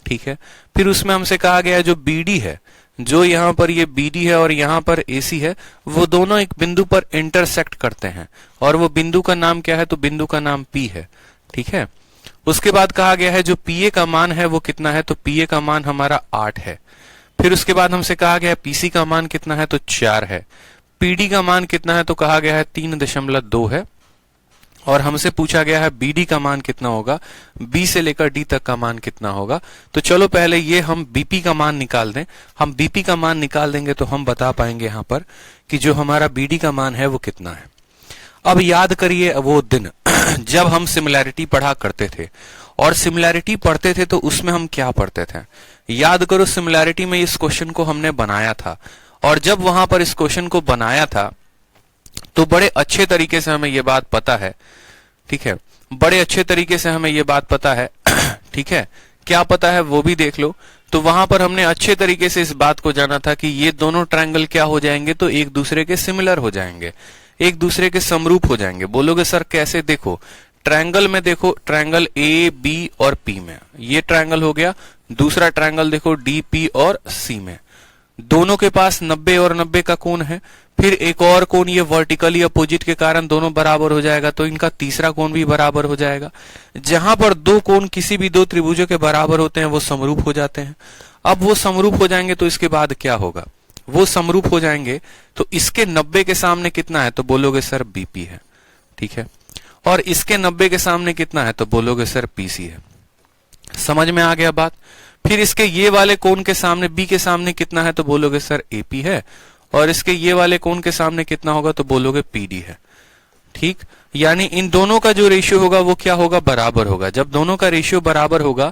Speaker 1: ठीक है। फिर उसमें हमसे कहा गया जो बीडी है, जो यहाँ पर ये बीडी है और यहाँ पर एसी है, वो दोनों एक बिंदु पर इंटरसेक्ट करते हैं, और वो बिंदु का नाम क्या है, तो बिंदु का नाम पी है, ठीक है। उसके बाद कहा गया है जो पीए का मान है वो कितना है, तो पीए का मान हमारा 8 है। फिर उसके बाद हमसे कहा गया है पीसी का मान कितना है, तो 4 है। पीडी का मान कितना है, तो कहा गया है 3.2 है। और हमसे पूछा गया है बीडी का मान कितना होगा, बी से लेकर डी तक का मान कितना होगा। तो चलो पहले ये हम बीपी का मान निकाल दें। हम बीपी का मान निकाल देंगे तो हम बता पाएंगे यहां पर कि जो हमारा बीडी का मान है वो कितना है। अब याद करिए वो दिन जब हम सिमिलैरिटी पढ़ा करते थे, और सिमिलैरिटी पढ़ते थे तो उसमें हम क्या पढ़ते थे, याद करो। सिमिलैरिटी में इस क्वेश्चन को हमने बनाया था, और जब वहां पर इस क्वेश्चन को बनाया था तो बड़े अच्छे तरीके से हमें यह बात पता है, ठीक है, बड़े अच्छे तरीके से हमें यह बात पता है ठीक है, क्या पता है वो भी देख लो। तो वहां पर हमने अच्छे तरीके से इस बात को जाना था कि ये दोनों ट्रायंगल क्या हो जाएंगे, तो एक दूसरे के सिमिलर हो जाएंगे, एक दूसरे के समरूप हो जाएंगे। बोलोगे सर कैसे, देखो ट्रायंगल में, देखो ट्रायंगल ए बी और पी में ये ट्रायंगल हो गया, दूसरा ट्रायंगल देखो डी पी और सी में, दोनों के पास 90 और 90 का कोण है। फिर एक और कोण ये वर्टिकली अपोजिट के कारण दोनों बराबर हो जाएगा, तो इनका तीसरा कोण भी बराबर हो जाएगा। जहां पर दो कोण किसी भी दो त्रिभुजों के बराबर होते हैं वो समरूप हो जाते हैं। अब वो समरूप हो जाएंगे तो इसके बाद क्या होगा, वो समरूप हो जाएंगे तो इसके 90 के सामने कितना है, तो बोलोगे सर बीपी है, ठीक है, और इसके 90 के सामने कितना है, तो बोलोगे सर पीसी है। समझ में आ गया बात। फिर इसके ये वाले कोण के सामने, बी के सामने कितना है, तो बोलोगे सर एपी है, और इसके ये वाले कोण के सामने कितना होगा, तो बोलोगे पीडी है, ठीक। यानी इन दोनों का जो रेशियो होगा वो क्या होगा, बराबर होगा। जब दोनों का रेशियो बराबर होगा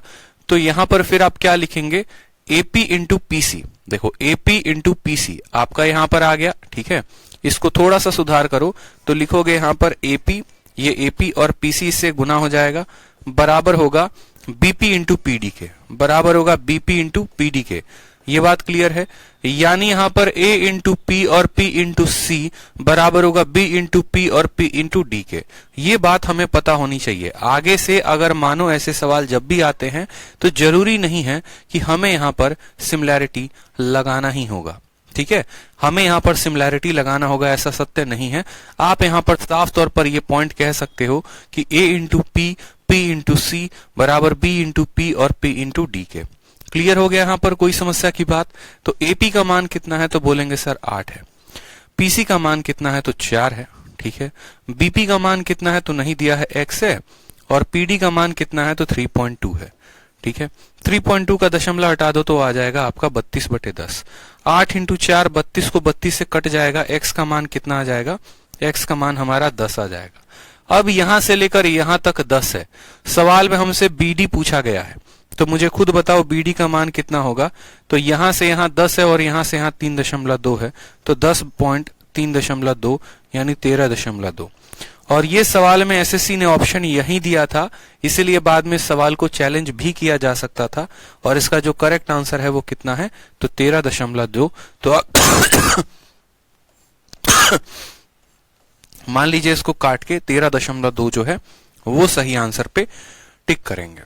Speaker 1: तो यहां पर फिर आप क्या लिखेंगे, एपी इंटू पीसी। देखो एपी इंटू पीसी आपका यहां पर आ गया, ठीक है। इसको थोड़ा सा सुधार करो तो लिखोगे यहां पर एपी, ये एपी और पीसी से गुना हो जाएगा, बराबर होगा बीपी इंटू पीडी के, बराबर होगा बीपी इंटू पीडी के। ये बात क्लियर है। यानी यहां पर ए इंटू पी और पी इंटू सी बराबर होगा बी इंटू पी और पी इंटू डी के। ये बात हमें पता होनी चाहिए। आगे से अगर मानो ऐसे सवाल जब भी आते हैं तो जरूरी नहीं है कि हमें यहां पर सिमिलैरिटी लगाना ही होगा, ठीक है, हमें यहां पर सिमिलैरिटी लगाना होगा ऐसा सत्य नहीं है। आप यहां पर साफ तौर पर ये पॉइंट कह सकते हो कि ए इंटू पी, पी इंटू सी बराबर बी इंटू पी और पी इंटू डी के। क्लियर हो गया यहां पर कोई समस्या की बात। तो एपी का मान कितना है, तो बोलेंगे सर 8 है। पीसी का मान कितना है, तो 4 है, ठीक है। बीपी का मान कितना है, तो नहीं दिया है, x है। और पीडी का मान कितना है, तो 3.2 है, ठीक है। 3.2 का दशमलव हटा दो तो आ जाएगा आपका 32/10। 8 इंटू 4 32 को 32 से कट जाएगा, x का मान कितना आ जाएगा, x का मान हमारा 10 आ जाएगा। अब यहां से लेकर यहां तक 10 है। सवाल में हमसे बीडी पूछा गया है, तो मुझे खुद बताओ बीडी का मान कितना होगा। तो यहां से यहां 10 है और यहां से यहां 3.2 है, तो 10.3.2 यानी 13.2। और ये सवाल में एसएससी ने ऑप्शन यही दिया था, इसीलिए बाद में सवाल को चैलेंज भी किया जा सकता था। और इसका जो करेक्ट आंसर है वो कितना है, तो 13.2। तो मान लीजिए इसको काट के 13.2 जो है वो सही आंसर पे टिक करेंगे।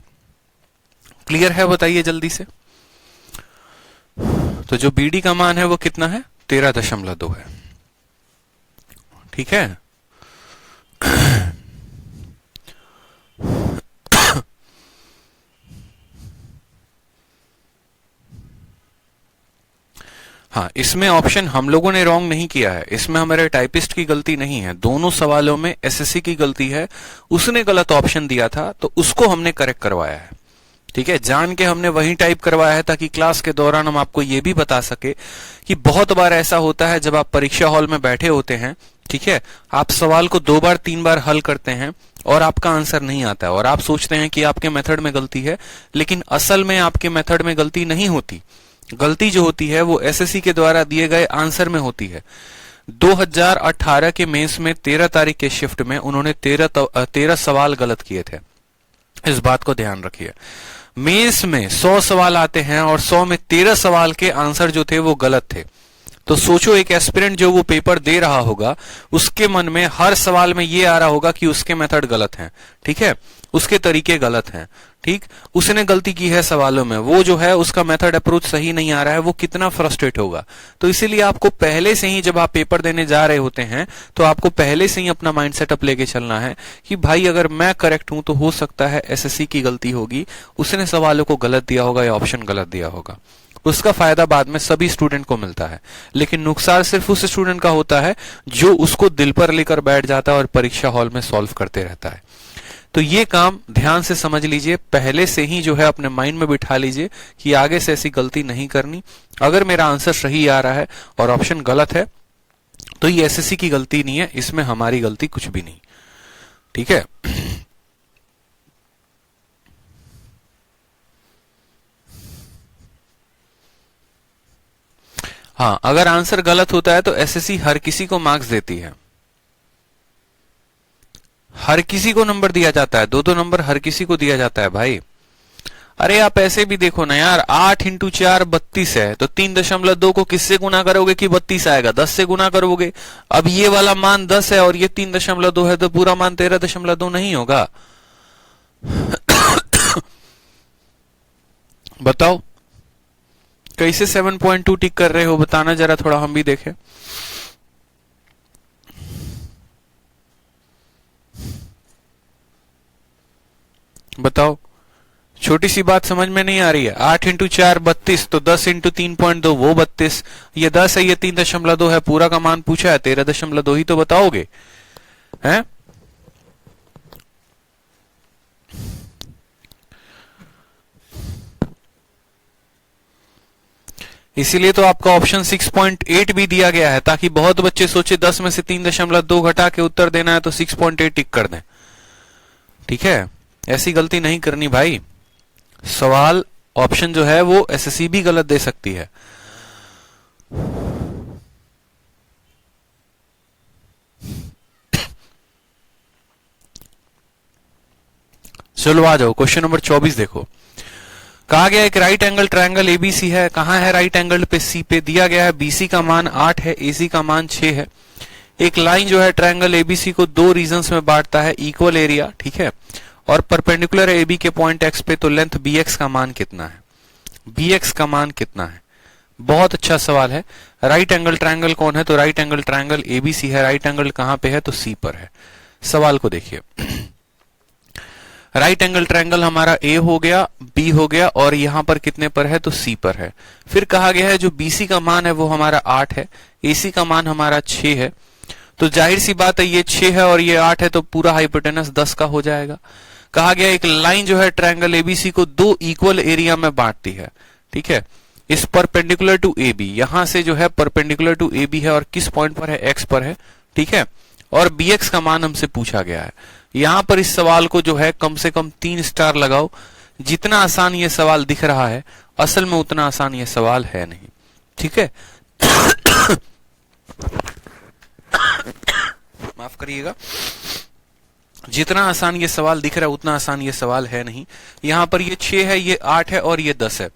Speaker 1: क्लियर है, बताइए जल्दी से। तो जो बीडी का मान है वो कितना है, 13.2 है, ठीक है। हाँ, इसमें ऑप्शन हम लोगों ने रॉन्ग नहीं किया है, इसमें हमारे टाइपिस्ट की गलती नहीं है। दोनों सवालों में एसएससी की गलती है, उसने गलत ऑप्शन दिया था तो उसको हमने करेक्ट करवाया है, ठीक है। जान के हमने वही टाइप करवाया है ताकि क्लास के दौरान हम आपको ये भी बता सके कि बहुत बार ऐसा होता है जब आप परीक्षा हॉल में बैठे होते हैं, ठीक है, आप सवाल को 2 बार 3 बार हल करते हैं और आपका आंसर नहीं आता है और आप सोचते हैं कि आपके मेथड में गलती है, लेकिन असल में आपके मेथड में गलती नहीं होती। गलती जो होती है वो एसएससी के द्वारा दिए गए आंसर में होती है। 2018 के मेंस में 13 तारीख के शिफ्ट में उन्होंने 13 सवाल गलत किए थे, इस बात को ध्यान रखिए। मेंस में 100 सवाल आते हैं और 100 में 13 सवाल के आंसर जो थे वो गलत थे। तो सोचो एक एस्पिरेंट जो वो पेपर दे रहा होगा उसके मन में हर सवाल में ये आ रहा होगा कि उसके मेथड गलत हैं, ठीक है, उसके तरीके गलत हैं, ठीक, उसने गलती की है सवालों में, वो जो है उसका मेथड अप्रोच सही नहीं आ रहा है, वो कितना फ्रस्ट्रेट होगा। तो इसीलिए आपको पहले से ही जब आप पेपर देने जा रहे होते हैं तो आपको पहले से ही अपना माइंड सेटअप लेके चलना है कि भाई अगर मैं करेक्ट हूं तो हो सकता है एसएससी की गलती होगी, उसने सवालों को गलत दिया होगा या ऑप्शन गलत दिया होगा। उसका फायदा बाद में सभी स्टूडेंट को मिलता है, लेकिन नुकसान सिर्फ उस स्टूडेंट का होता है जो उसको दिल पर लेकर बैठ जाता है और परीक्षा हॉल में सॉल्व करते रहता है। तो ये काम ध्यान से समझ लीजिए, पहले से ही जो है अपने माइंड में बिठा लीजिए कि आगे से ऐसी गलती नहीं करनी। अगर मेरा आंसर सही आ रहा है और ऑप्शन गलत है तो ये एसएससी की गलती नहीं है, इसमें हमारी गलती कुछ भी नहीं। ठीक है। हाँ, अगर आंसर गलत होता है तो एसएससी हर किसी को मार्क्स देती है, हर किसी को नंबर दिया जाता है, 2-2 नंबर हर किसी को दिया जाता है भाई। अरे आप ऐसे भी देखो ना यार, 8 × 4 32 है, तो 3.2 को किससे गुना करोगे कि 32 आएगा? 10 से गुना करोगे। अब ये वाला मान 10 है और ये 3.2 है, तो पूरा मान 13.2 नहीं होगा? बताओ कैसे 7.2 टिक कर रहे हो, बताना जरा, थोड़ा हम भी देखें। बताओ, छोटी सी बात समझ में नहीं आ रही है? 8 × 4 32, तो 10 × 3.2 वो 32, ये 10 है, ये 3.2 है, पूरा का मान पूछा है 13.2 ही तो बताओगे हैं? इसीलिए तो आपका ऑप्शन 6.8 भी दिया गया है, ताकि बहुत बच्चे सोचे 10 में से 3.2 घटा के उत्तर देना है तो 6.8 टिक कर दें। ठीक है, ऐसी गलती नहीं करनी भाई। सवाल ऑप्शन जो है वो एसएससी भी गलत दे सकती है। चलो आ जाओ, क्वेश्चन नंबर 24 देखो। कहा गया एक राइट एंगल ट्रायंगल एबीसी है। कहां है राइट एंगल? पे सी पे दिया गया है। बीसी का मान 8 है, एसी का मान 6 है। एक लाइन जो है ट्रायंगल एबीसी को 2 रीजन्स में बांटता है, इक्वल एरिया, ठीक है, और परपेंडिकुलर है एबी के पॉइंट एक्स पे, तो लेंथ बीएक्स का मान कितना है? बीएक्स का मान कितना है? बहुत अच्छा सवाल है। राइट एंगल ट्रायंगल कौन है? तो राइट एंगल ट्रायंगल एबीसी है। राइट एंगल कहां पे है? तो सी पर है। सवाल को देखिए, राइट एंगल ट्रायंगल हमारा ए हो गया, बी हो गया, और यहां पर कितने पर है? तो सी पर है। फिर कहा गया है जो बीसी का मान है वो हमारा 8 है, एसी का मान हमारा 6 है, तो जाहिर सी बात है ये 6 है और ये 8 है, तो पूरा हाइपोटेनस 10 का हो जाएगा। कहा गया एक लाइन जो है ट्रायंगल एबीसी को 2 इक्वल एरिया में बांटती है, ठीक है, इस परपेंडिकुलर टू ए बी, यहां से जो है परपेंडिकुलर टू ए बी है और किस पॉइंट पर है? एक्स पर है, ठीक है, और बीएक्स का मान हमसे पूछा गया है। यहां पर इस सवाल को जो है कम से कम 3 स्टार लगाओ। जितना आसान ये सवाल दिख रहा है, असल में उतना आसान ये सवाल है नहीं, ठीक है। माफ करिएगा, जितना आसान ये सवाल दिख रहा है उतना आसान ये सवाल है नहीं। यहां पर ये 6 है, ये 8 है और ये 10 है।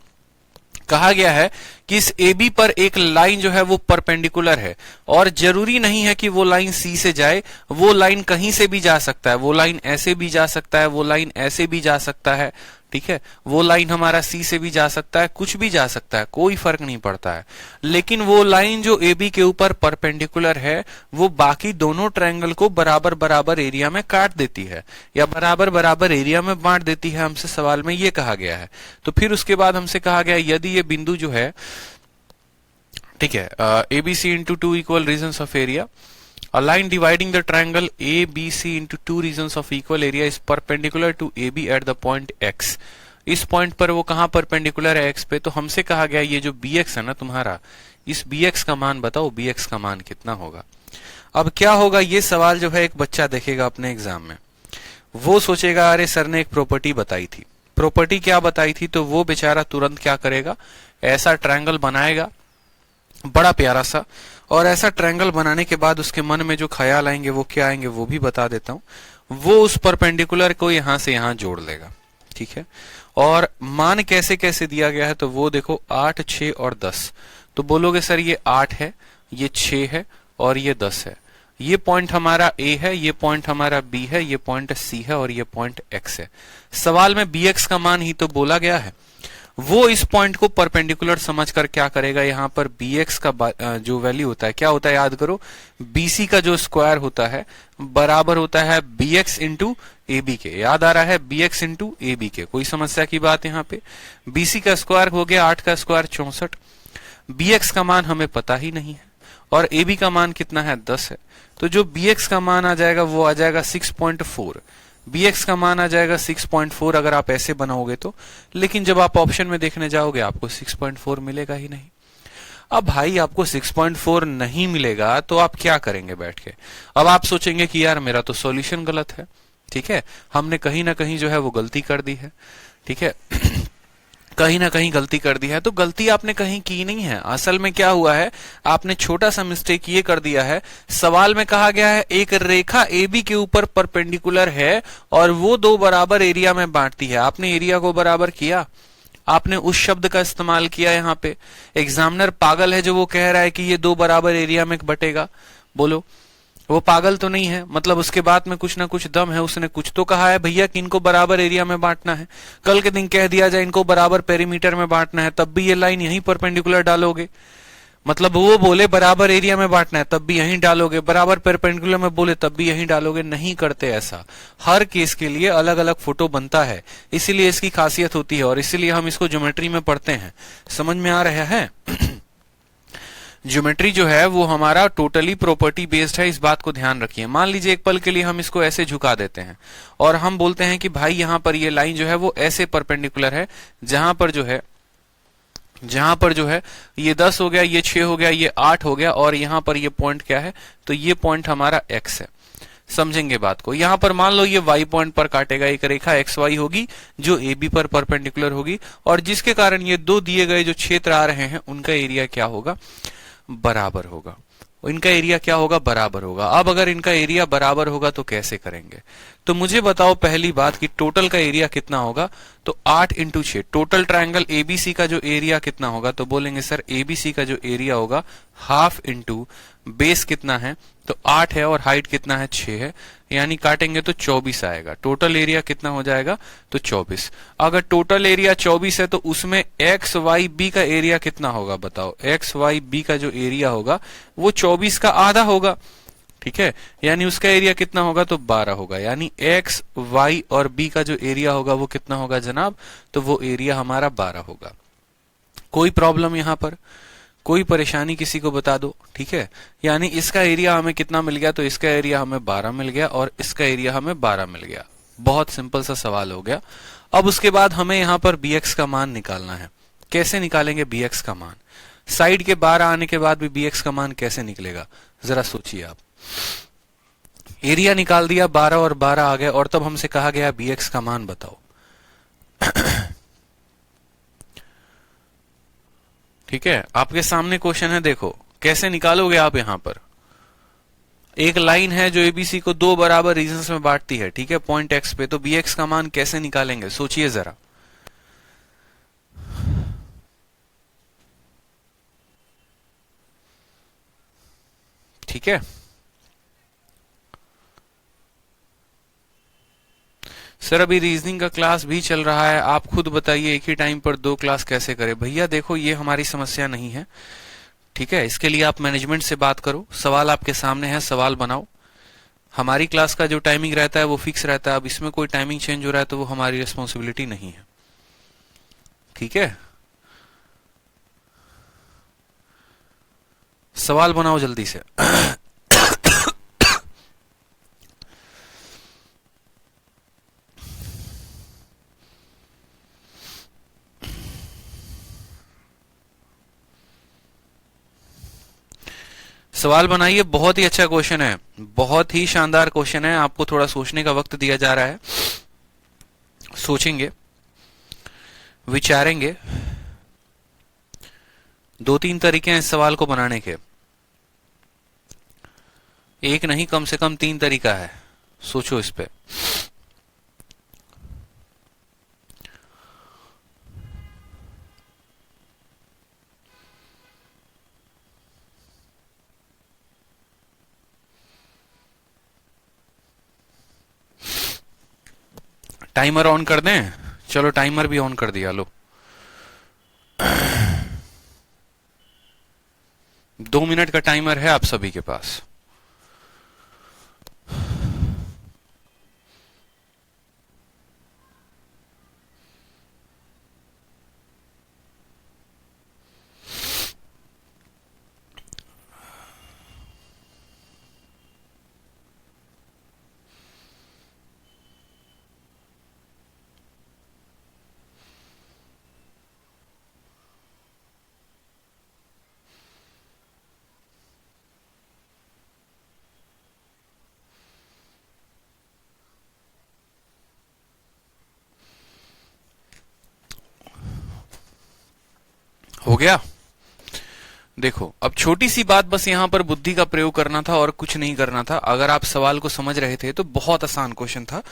Speaker 1: कहा गया है कि इस AB पर एक लाइन जो है वो परपेंडिकुलर है, और जरूरी नहीं है कि वो लाइन C से जाए, वो लाइन कहीं से भी जा सकता है, वो लाइन ऐसे भी जा सकता है, वो लाइन ऐसे भी जा सकता है, ठीक है, वो लाइन हमारा C से भी जा सकता है, कुछ भी जा सकता है, कोई फर्क नहीं पड़ता है। लेकिन वो लाइन जो AB के ऊपर परपेंडिकुलर है वो बाकी दोनों ट्रायंगल को बराबर बराबर एरिया में काट देती है या बराबर बराबर एरिया में बांट देती है, हमसे सवाल में ये कहा गया है। तो फिर उसके बाद हमसे कहा गया यदि ये बिंदु जो है, ठीक है, ABC into 2 equal regions of area, a line dividing the triangle ABC into 2 regions of equal area is perpendicular to AB at the point X। इस पॉइंट पर वो कहां परपेंडिकुलर है? X पे। तो हमसे कहा गया ये जो BX है ना तुम्हारा, इस BX का मान बताओ, BX का मान कितना होगा? अब क्या होगा, ये सवाल जो है एक बच्चा देखेगा अपने एग्जाम में, वो सोचेगा अरे सर ने एक प्रॉपर्टी बताई थी। प्रॉपर्टी क्या बताई थी? तो वो बेचारा तुरंत क्या करेगा, ऐसा ट्रायंगल बनाएगा बड़ा प्यारा सा, और ऐसा ट्रायंगल बनाने के बाद उसके मन में जो ख्याल आएंगे वो क्या आएंगे वो भी बता देता हूं। वो उस परपेंडिकुलर को यहां से यहां जोड़ लेगा, ठीक है, और मान कैसे कैसे दिया गया है तो वो देखो 8, 6 और 10। तो बोलोगे सर ये 8 है, ये 6 है और ये 10 है। ये पॉइंट हमारा A है, ये पॉइंट हमारा B है, ये पॉइंट C है और ये पॉइंट X है। सवाल में BX का मान ही तो बोला गया है। वो इस पॉइंट को परपेंडिकुलर समझकर क्या करेगा, यहां पर bx का जो वैल्यू होता है क्या होता है, याद करो, bc का जो स्क्वायर होता है बराबर होता है bx इंटू ab के। याद आ रहा है, bx इंटू ab के। कोई समस्या की बात यहाँ पे? bc का स्क्वायर हो गया 8 का स्क्वायर 64, bx का मान हमें पता ही नहीं है और ab का मान कितना है 10 है, तो जो bx का मान आ जाएगा वो आ जाएगा 6.4। bx का मान आ जाएगा 6.4 अगर आप ऐसे बनाओगे तो, लेकिन जब आप ऑप्शन में देखने जाओगे आपको 6.4 मिलेगा ही नहीं। अब भाई आपको 6.4 नहीं मिलेगा तो आप क्या करेंगे बैठ के? अब आप सोचेंगे कि यार मेरा तो सॉल्यूशन गलत है, ठीक है, हमने कहीं ना कहीं जो है वो गलती कर दी है, ठीक है कहीं ना कहीं गलती कर दी है। तो गलती आपने कहीं की नहीं है, असल में क्या हुआ है, आपने छोटा सा मिस्टेक ये कर दिया है। सवाल में कहा गया है एक रेखा AB के ऊपर परपेंडिकुलर है और वो दो बराबर एरिया में बांटती है। आपने एरिया को बराबर किया, आपने उस शब्द का इस्तेमाल किया यहाँ पे। एग्जामिनर पागल है जो वो कह रहा है कि ये दो बराबर एरिया में बटेगा? बोलो, वो पागल तो नहीं है, मतलब उसके बात में कुछ ना कुछ दम है। उसने कुछ तो कहा है भैया कि इनको बराबर एरिया में बांटना है। कल के दिन कह दिया जाए इनको बराबर पेरीमीटर में बांटना है, तब भी ये लाइन यहीं परपेंडिकुलर डालोगे। मतलब वो बोले बराबर एरिया में बांटना है तब भी यहीं डालोगे, बराबर परपेंडिकुलर में बोले तब भी यहीं डालोगे। नहीं करते ऐसा, हर केस के लिए अलग अलग फोटो बनता है, इसीलिए इसकी खासियत होती है और इसीलिए हम इसको ज्योमेट्री में पढ़ते हैं। समझ में आ रहा है? ज्योमेट्री जो है वो हमारा टोटली प्रॉपर्टी बेस्ड है, इस बात को ध्यान रखिए। मान लीजिए एक पल के लिए हम इसको ऐसे झुका देते हैं और हम बोलते हैं कि भाई यहां पर ये लाइन जो है वो ऐसे परपेंडिकुलर है, जहां पर जो है ये 10 हो गया, ये 6 हो गया, ये 8 हो गया और यहां पर ये पॉइंट क्या है, तो ये पॉइंट हमारा x है। समझेंगे बात को? यहां पर मान लो ये y पॉइंट पर काटेगा एक रेखा xy होगी जो AB पर परपेंडिकुलर होगी और जिसके कारण ये दो दिए गए जो क्षेत्र आ रहे हैं उनका एरिया क्या होगा, बराबर होगा। इनका एरिया क्या होगा, बराबर होगा। अब अगर इनका एरिया बराबर होगा तो कैसे करेंगे? तो मुझे बताओ पहली बात कि टोटल का एरिया कितना होगा, तो 8 इंटू 6। टोटल ट्रायंगल एबीसी का जो एरिया कितना होगा, तो बोलेंगे सर एबीसी का जो एरिया होगा हाफ इंटू बेस कितना है, तो 8 है और हाइट कितना है 6 है, यानी काटेंगे तो 24 आएगा। टोटल एरिया कितना हो जाएगा, तो 24। अगर टोटल एरिया 24 है तो उसमें एक्स वाई बी का एरिया कितना होगा, बताओ। एक्स वाई बी का जो एरिया होगा वो 24 का आधा होगा, ठीक है, यानी उसका एरिया कितना होगा, तो 12 होगा। यानी एक्स वाई और बी का जो एरिया होगा वो कितना होगा जनाब, तो वो एरिया हमारा 12 होगा। कोई प्रॉब्लम यहां पर, कोई परेशानी किसी को बता दो, ठीक है। यानी इसका एरिया हमें कितना मिल गया, तो इसका एरिया हमें 12 मिल गया और इसका एरिया हमें 12 मिल गया। बहुत सिंपल सा सवाल हो गया। अब उसके बाद हमें यहां पर bx का मान निकालना है। कैसे निकालेंगे bx का मान? साइड के 12 आने के बाद भी bx का मान कैसे निकलेगा, जरा सोचिए आप। एरिया निकाल दिया, 12 और 12 आ गए और तब हमसे कहा गया bx का मान बताओ। ठीक है, आपके सामने क्वेश्चन है, देखो कैसे निकालोगे आप। यहां पर एक लाइन है जो एबीसी को दो बराबर रीजन्स में बांटती है, ठीक है, पॉइंट एक्स पे। तो bx का मान कैसे निकालेंगे, सोचिए जरा। ठीक है, सर अभी रीजनिंग का क्लास भी चल रहा है, आप खुद बताइए एक ही टाइम पर दो क्लास कैसे करें। भैया देखो ये हमारी समस्या नहीं है, ठीक है, इसके लिए आप मैनेजमेंट से बात करो। सवाल आपके सामने है, सवाल बनाओ। हमारी क्लास का जो टाइमिंग रहता है वो फिक्स रहता है। अब इसमें कोई टाइमिंग चेंज हो रहा है तो वो हमारी रिस्पॉन्सिबिलिटी नहीं है, ठीक है। सवाल बनाओ जल्दी से। सवाल बनाइए, बहुत ही अच्छा क्वेश्चन है, बहुत ही शानदार क्वेश्चन है। आपको थोड़ा सोचने का वक्त दिया जा रहा है, सोचेंगे, विचारेंगे। 2-3 तरीके हैं इस सवाल को बनाने के, एक नहीं कम से कम 3 तरीका है। सोचो इस पे। टाइमर ऑन कर दें? चलो टाइमर भी ऑन कर दिया, लो। 2 मिनट का टाइमर है आप सभी के पास। हो गया। देखो अब छोटी सी बात, बस यहां पर बुद्धि का प्रयोग करना था और कुछ नहीं करना था। अगर आप सवाल को समझ रहे थे तो बहुत आसान क्वेश्चन था,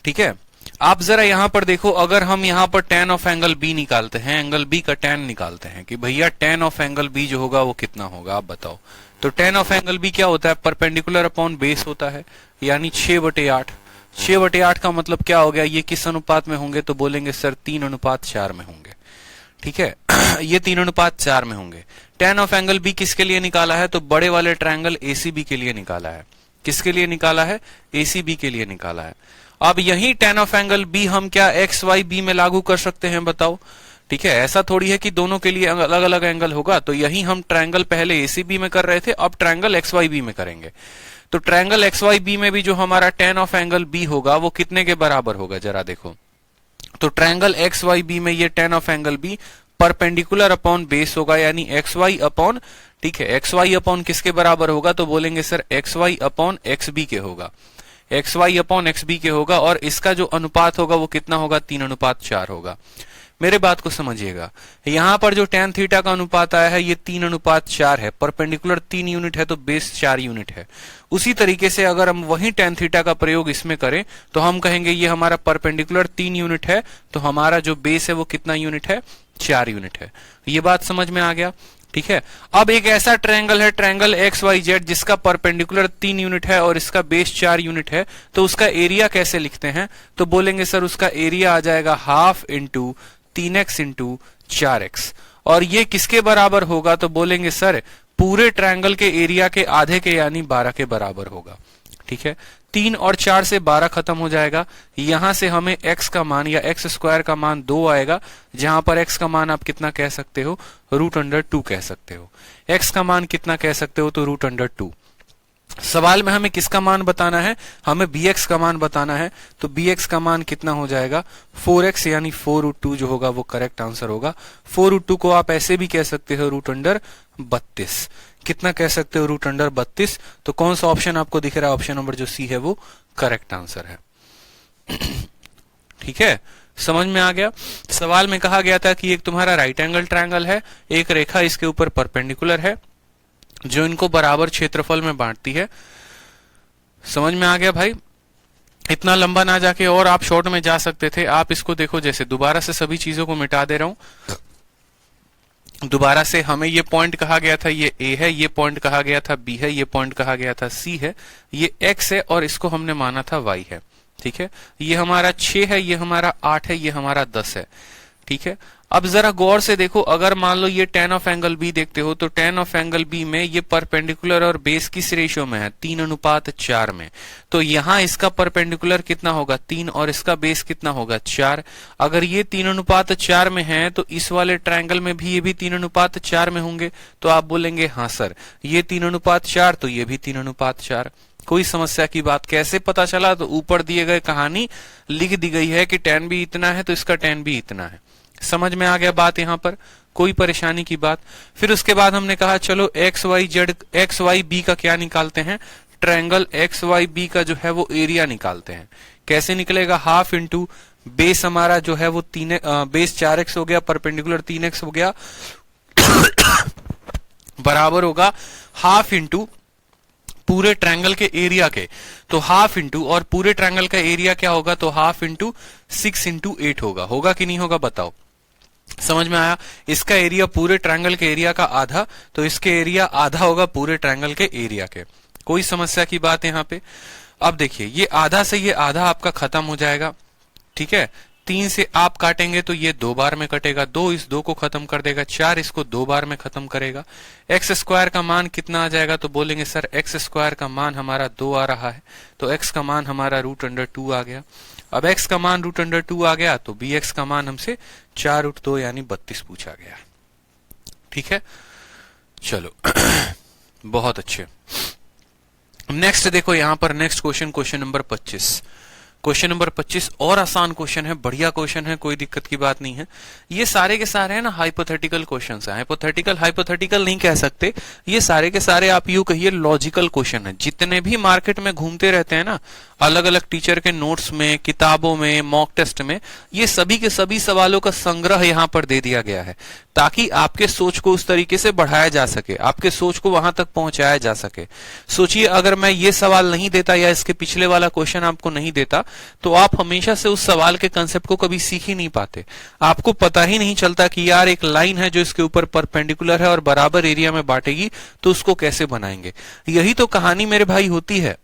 Speaker 1: ठीक है। आप जरा यहां पर देखो, अगर हम यहां पर tan ऑफ एंगल बी निकालते हैं, एंगल बी का tan निकालते हैं कि भैया tan ऑफ एंगल बी जो होगा वो कितना होगा, आप बताओ। तो tan ऑफ एंगल बी क्या होता है, परपेंडिकुलर अपॉन बेस होता है, यानी 6/8। 6/8 का मतलब क्या हो गया, ये किस अनुपात में होंगे, तो बोलेंगे सर 3:4 में होंगे, ठीक है। ये 3:4 में होंगे। tan ऑफ एंगल बी किसके लिए निकाला है, तो बड़े वाले ट्रायंगल एसीबी के लिए निकाला है। किसके लिए निकाला है, एसीबी के लिए निकाला है। अब यही tan ऑफ एंगल बी हम क्या एक्स वाई बी में लागू कर सकते हैं, बताओ, ठीक है। ऐसा थोड़ी है कि दोनों के लिए अलग अलग एंगल होगा। तो यही हम ट्रायंगल पहले एसीबी में कर रहे थे, अब ट्रायंगल एक्स वाई बी में करेंगे। तो ट्रायंगल एक्स वाई बी में भी जो हमारा tan ऑफ एंगल बी होगा वो कितने के बराबर होगा, जरा देखो। तो ट्रायंगल एक्स वाई बी में ये tan of angle B perpendicular upon base होगा, यानी एक्स वाई अपॉन, ठीक है, एक्स वाई अपॉन किसके बराबर होगा, तो बोलेंगे sir X Y upon X B के होगा। X Y upon X B के होगा, और इसका जो अनुपात होगा वो कितना होगा, 3:4 होगा। मेरे बात को समझिएगा, यहां पर जो tan थीटा का अनुपात आया है ये 3:4 है। परपेंडिकुलर 3 यूनिट है तो बेस 4 यूनिट है। उसी तरीके से अगर हम वही tan थीटा का प्रयोग इसमें करें तो हम कहेंगे ये हमारा परपेंडिकुलर 3 यूनिट है, तो हमारा जो बेस है वो कितना यूनिट है, 4 यूनिट है। ये बात समझ में आ गया, ठीक है। अब एक ऐसा ट्रायंगल है, ट्रायंगल एक्स वाई जेड, जिसका परपेंडिकुलर 3 यूनिट है और इसका बेस 4 यूनिट है। तो उसका एरिया कैसे लिखते हैं, तो बोलेंगे सर उसका एरिया आ जाएगा 1/2 इंटू 3x इंटू 4x। और ये किसके बराबर होगा, तो बोलेंगे सर पूरे ट्रायंगल के एरिया के आधे के, यानी 12 के बराबर होगा, ठीक है। 3 और 4 से 12 खत्म हो जाएगा। यहां से हमें x का मान या x स्क्वायर का मान 2 आएगा, जहां पर x का मान आप कितना कह सकते हो, √2 कह सकते हो। x का मान कितना कह सकते हो, तो √2। सवाल में हमें किसका मान बताना है, हमें bx का मान बताना है। तो bx का मान कितना हो जाएगा, 4x, यानी 4√2 जो होगा वो करेक्ट आंसर होगा। 4√2 को आप ऐसे भी कह सकते हो √32। कितना कह सकते हो, √32। तो कौन सा ऑप्शन आपको दिख रहा है, ऑप्शन नंबर जो सी है वो करेक्ट आंसर है, ठीक है। समझ में आ गया। सवाल में कहा गया था कि एक तुम्हारा राइट एंगल ट्रायंगल है, एक रेखा इसके ऊपर परपेंडिकुलर है जो इनको बराबर क्षेत्रफल में बांटती है। समझ में आ गया भाई। इतना लंबा ना जाके और आप शॉर्ट में जा सकते थे। आप इसको देखो, जैसे दोबारा से सभी चीजों को मिटा दे रहा हूं। दोबारा से हमें ये पॉइंट कहा गया था ये ए है, ये पॉइंट कहा गया था बी है, ये पॉइंट कहा गया था सी है, ये एक्स है और इसको हमने माना था वाई है, ठीक है। ये हमारा 6 है, ये हमारा 8 है, ये हमारा 10 है, ठीक है। अब जरा गौर से देखो, अगर मान लो ये tan ऑफ एंगल बी देखते हो तो tan ऑफ एंगल बी में ये परपेंडिकुलर और बेस किस रेशियो में है, 3:4 में। तो यहां इसका परपेंडिकुलर कितना होगा, 3, और इसका बेस कितना होगा, 4। अगर ये 3:4 में है तो इस वाले ट्रायंगल में भी ये भी 3:4 में होंगे। तो आप बोलेंगे हाँ सर ये 3:4 तो ये भी 3:4। कोई समस्या की बात, कैसे पता चला, तो ऊपर दिए गए कहानी लिख दी गई है कि tan भी इतना है तो इसका tan भी इतना है। समझ में आ गया बात, यहां पर कोई परेशानी की बात। फिर उसके बाद हमने कहा चलो एक्स वाई बी का क्या निकालते हैं, ट्रायंगल एक्स वाई बी का जो है वो एरिया निकालते हैं। कैसे निकलेगा, 1/2 इंटू बेस हमारा जो है वो बेस 4x हो गया, परपेंडिकुलर 3x हो गया, बराबर होगा 1/2 इंटू पूरे ट्रायंगल के एरिया के। तो 1/2 इंटू, और पूरे ट्रायंगल का एरिया क्या होगा, तो 1/2 इंटू 6 इंटू 8 होगा कि नहीं होगा, बताओ। समझ में आया। इसका एरिया पूरे ट्रायंगल के एरिया का आधा, तो इसके एरिया आधा होगा पूरे ट्रायंगल के एरिया के। कोई समस्या की बात यहाँ पे। अब देखिए ये आधा से ये आधा आपका खत्म हो जाएगा, ठीक है। 3 से आप काटेंगे तो ये 2 बार में कटेगा, 2 इस 2 को खत्म कर देगा, 4 इसको 2 बार में खत्म करेगा। एक्स स्क्वायर का मान कितना आ जाएगा, तो बोलेंगे सर एक्स स्क्वायर का मान हमारा 2 आ रहा है, तो एक्स का मान हमारा √2 आ गया। अब एक्स का मान √2 आ गया तो बी एक्स का मान हमसे 4√2 यानी 32 पूछा गया। ठीक है, चलो बहुत अच्छे। नेक्स्ट देखो यहां पर next question, question number 25। Question number 25 और आसान क्वेश्चन है, बढ़िया क्वेश्चन है, कोई दिक्कत की बात नहीं है। ये सारे के सारे है ना हाइपोथेटिकल क्वेश्चन है। हाइपोथेटिकल नहीं कह सकते, ये सारे के सारे आप यूं कहिए लॉजिकल क्वेश्चन है। जितने भी मार्केट में घूमते रहते हैं ना, अलग अलग टीचर के नोट्स में, किताबों में, मॉक टेस्ट में, ये सभी के सभी सवालों का संग्रह यहाँ पर दे दिया गया है, ताकि आपके सोच को उस तरीके से बढ़ाया जा सके, आपके सोच को वहां तक पहुंचाया जा सके। सोचिए अगर मैं ये सवाल नहीं देता या इसके पिछले वाला क्वेश्चन आपको नहीं देता, तो आप हमेशा से उस सवाल के कंसेप्ट को कभी सीख ही नहीं पाते। आपको पता ही नहीं चलता कि यार एक लाइन है जो इसके ऊपर परपेंडिकुलर है और बराबर एरिया में बांटेगी, तो उसको कैसे बनाएंगे। यही तो कहानी मेरे भाई होती है।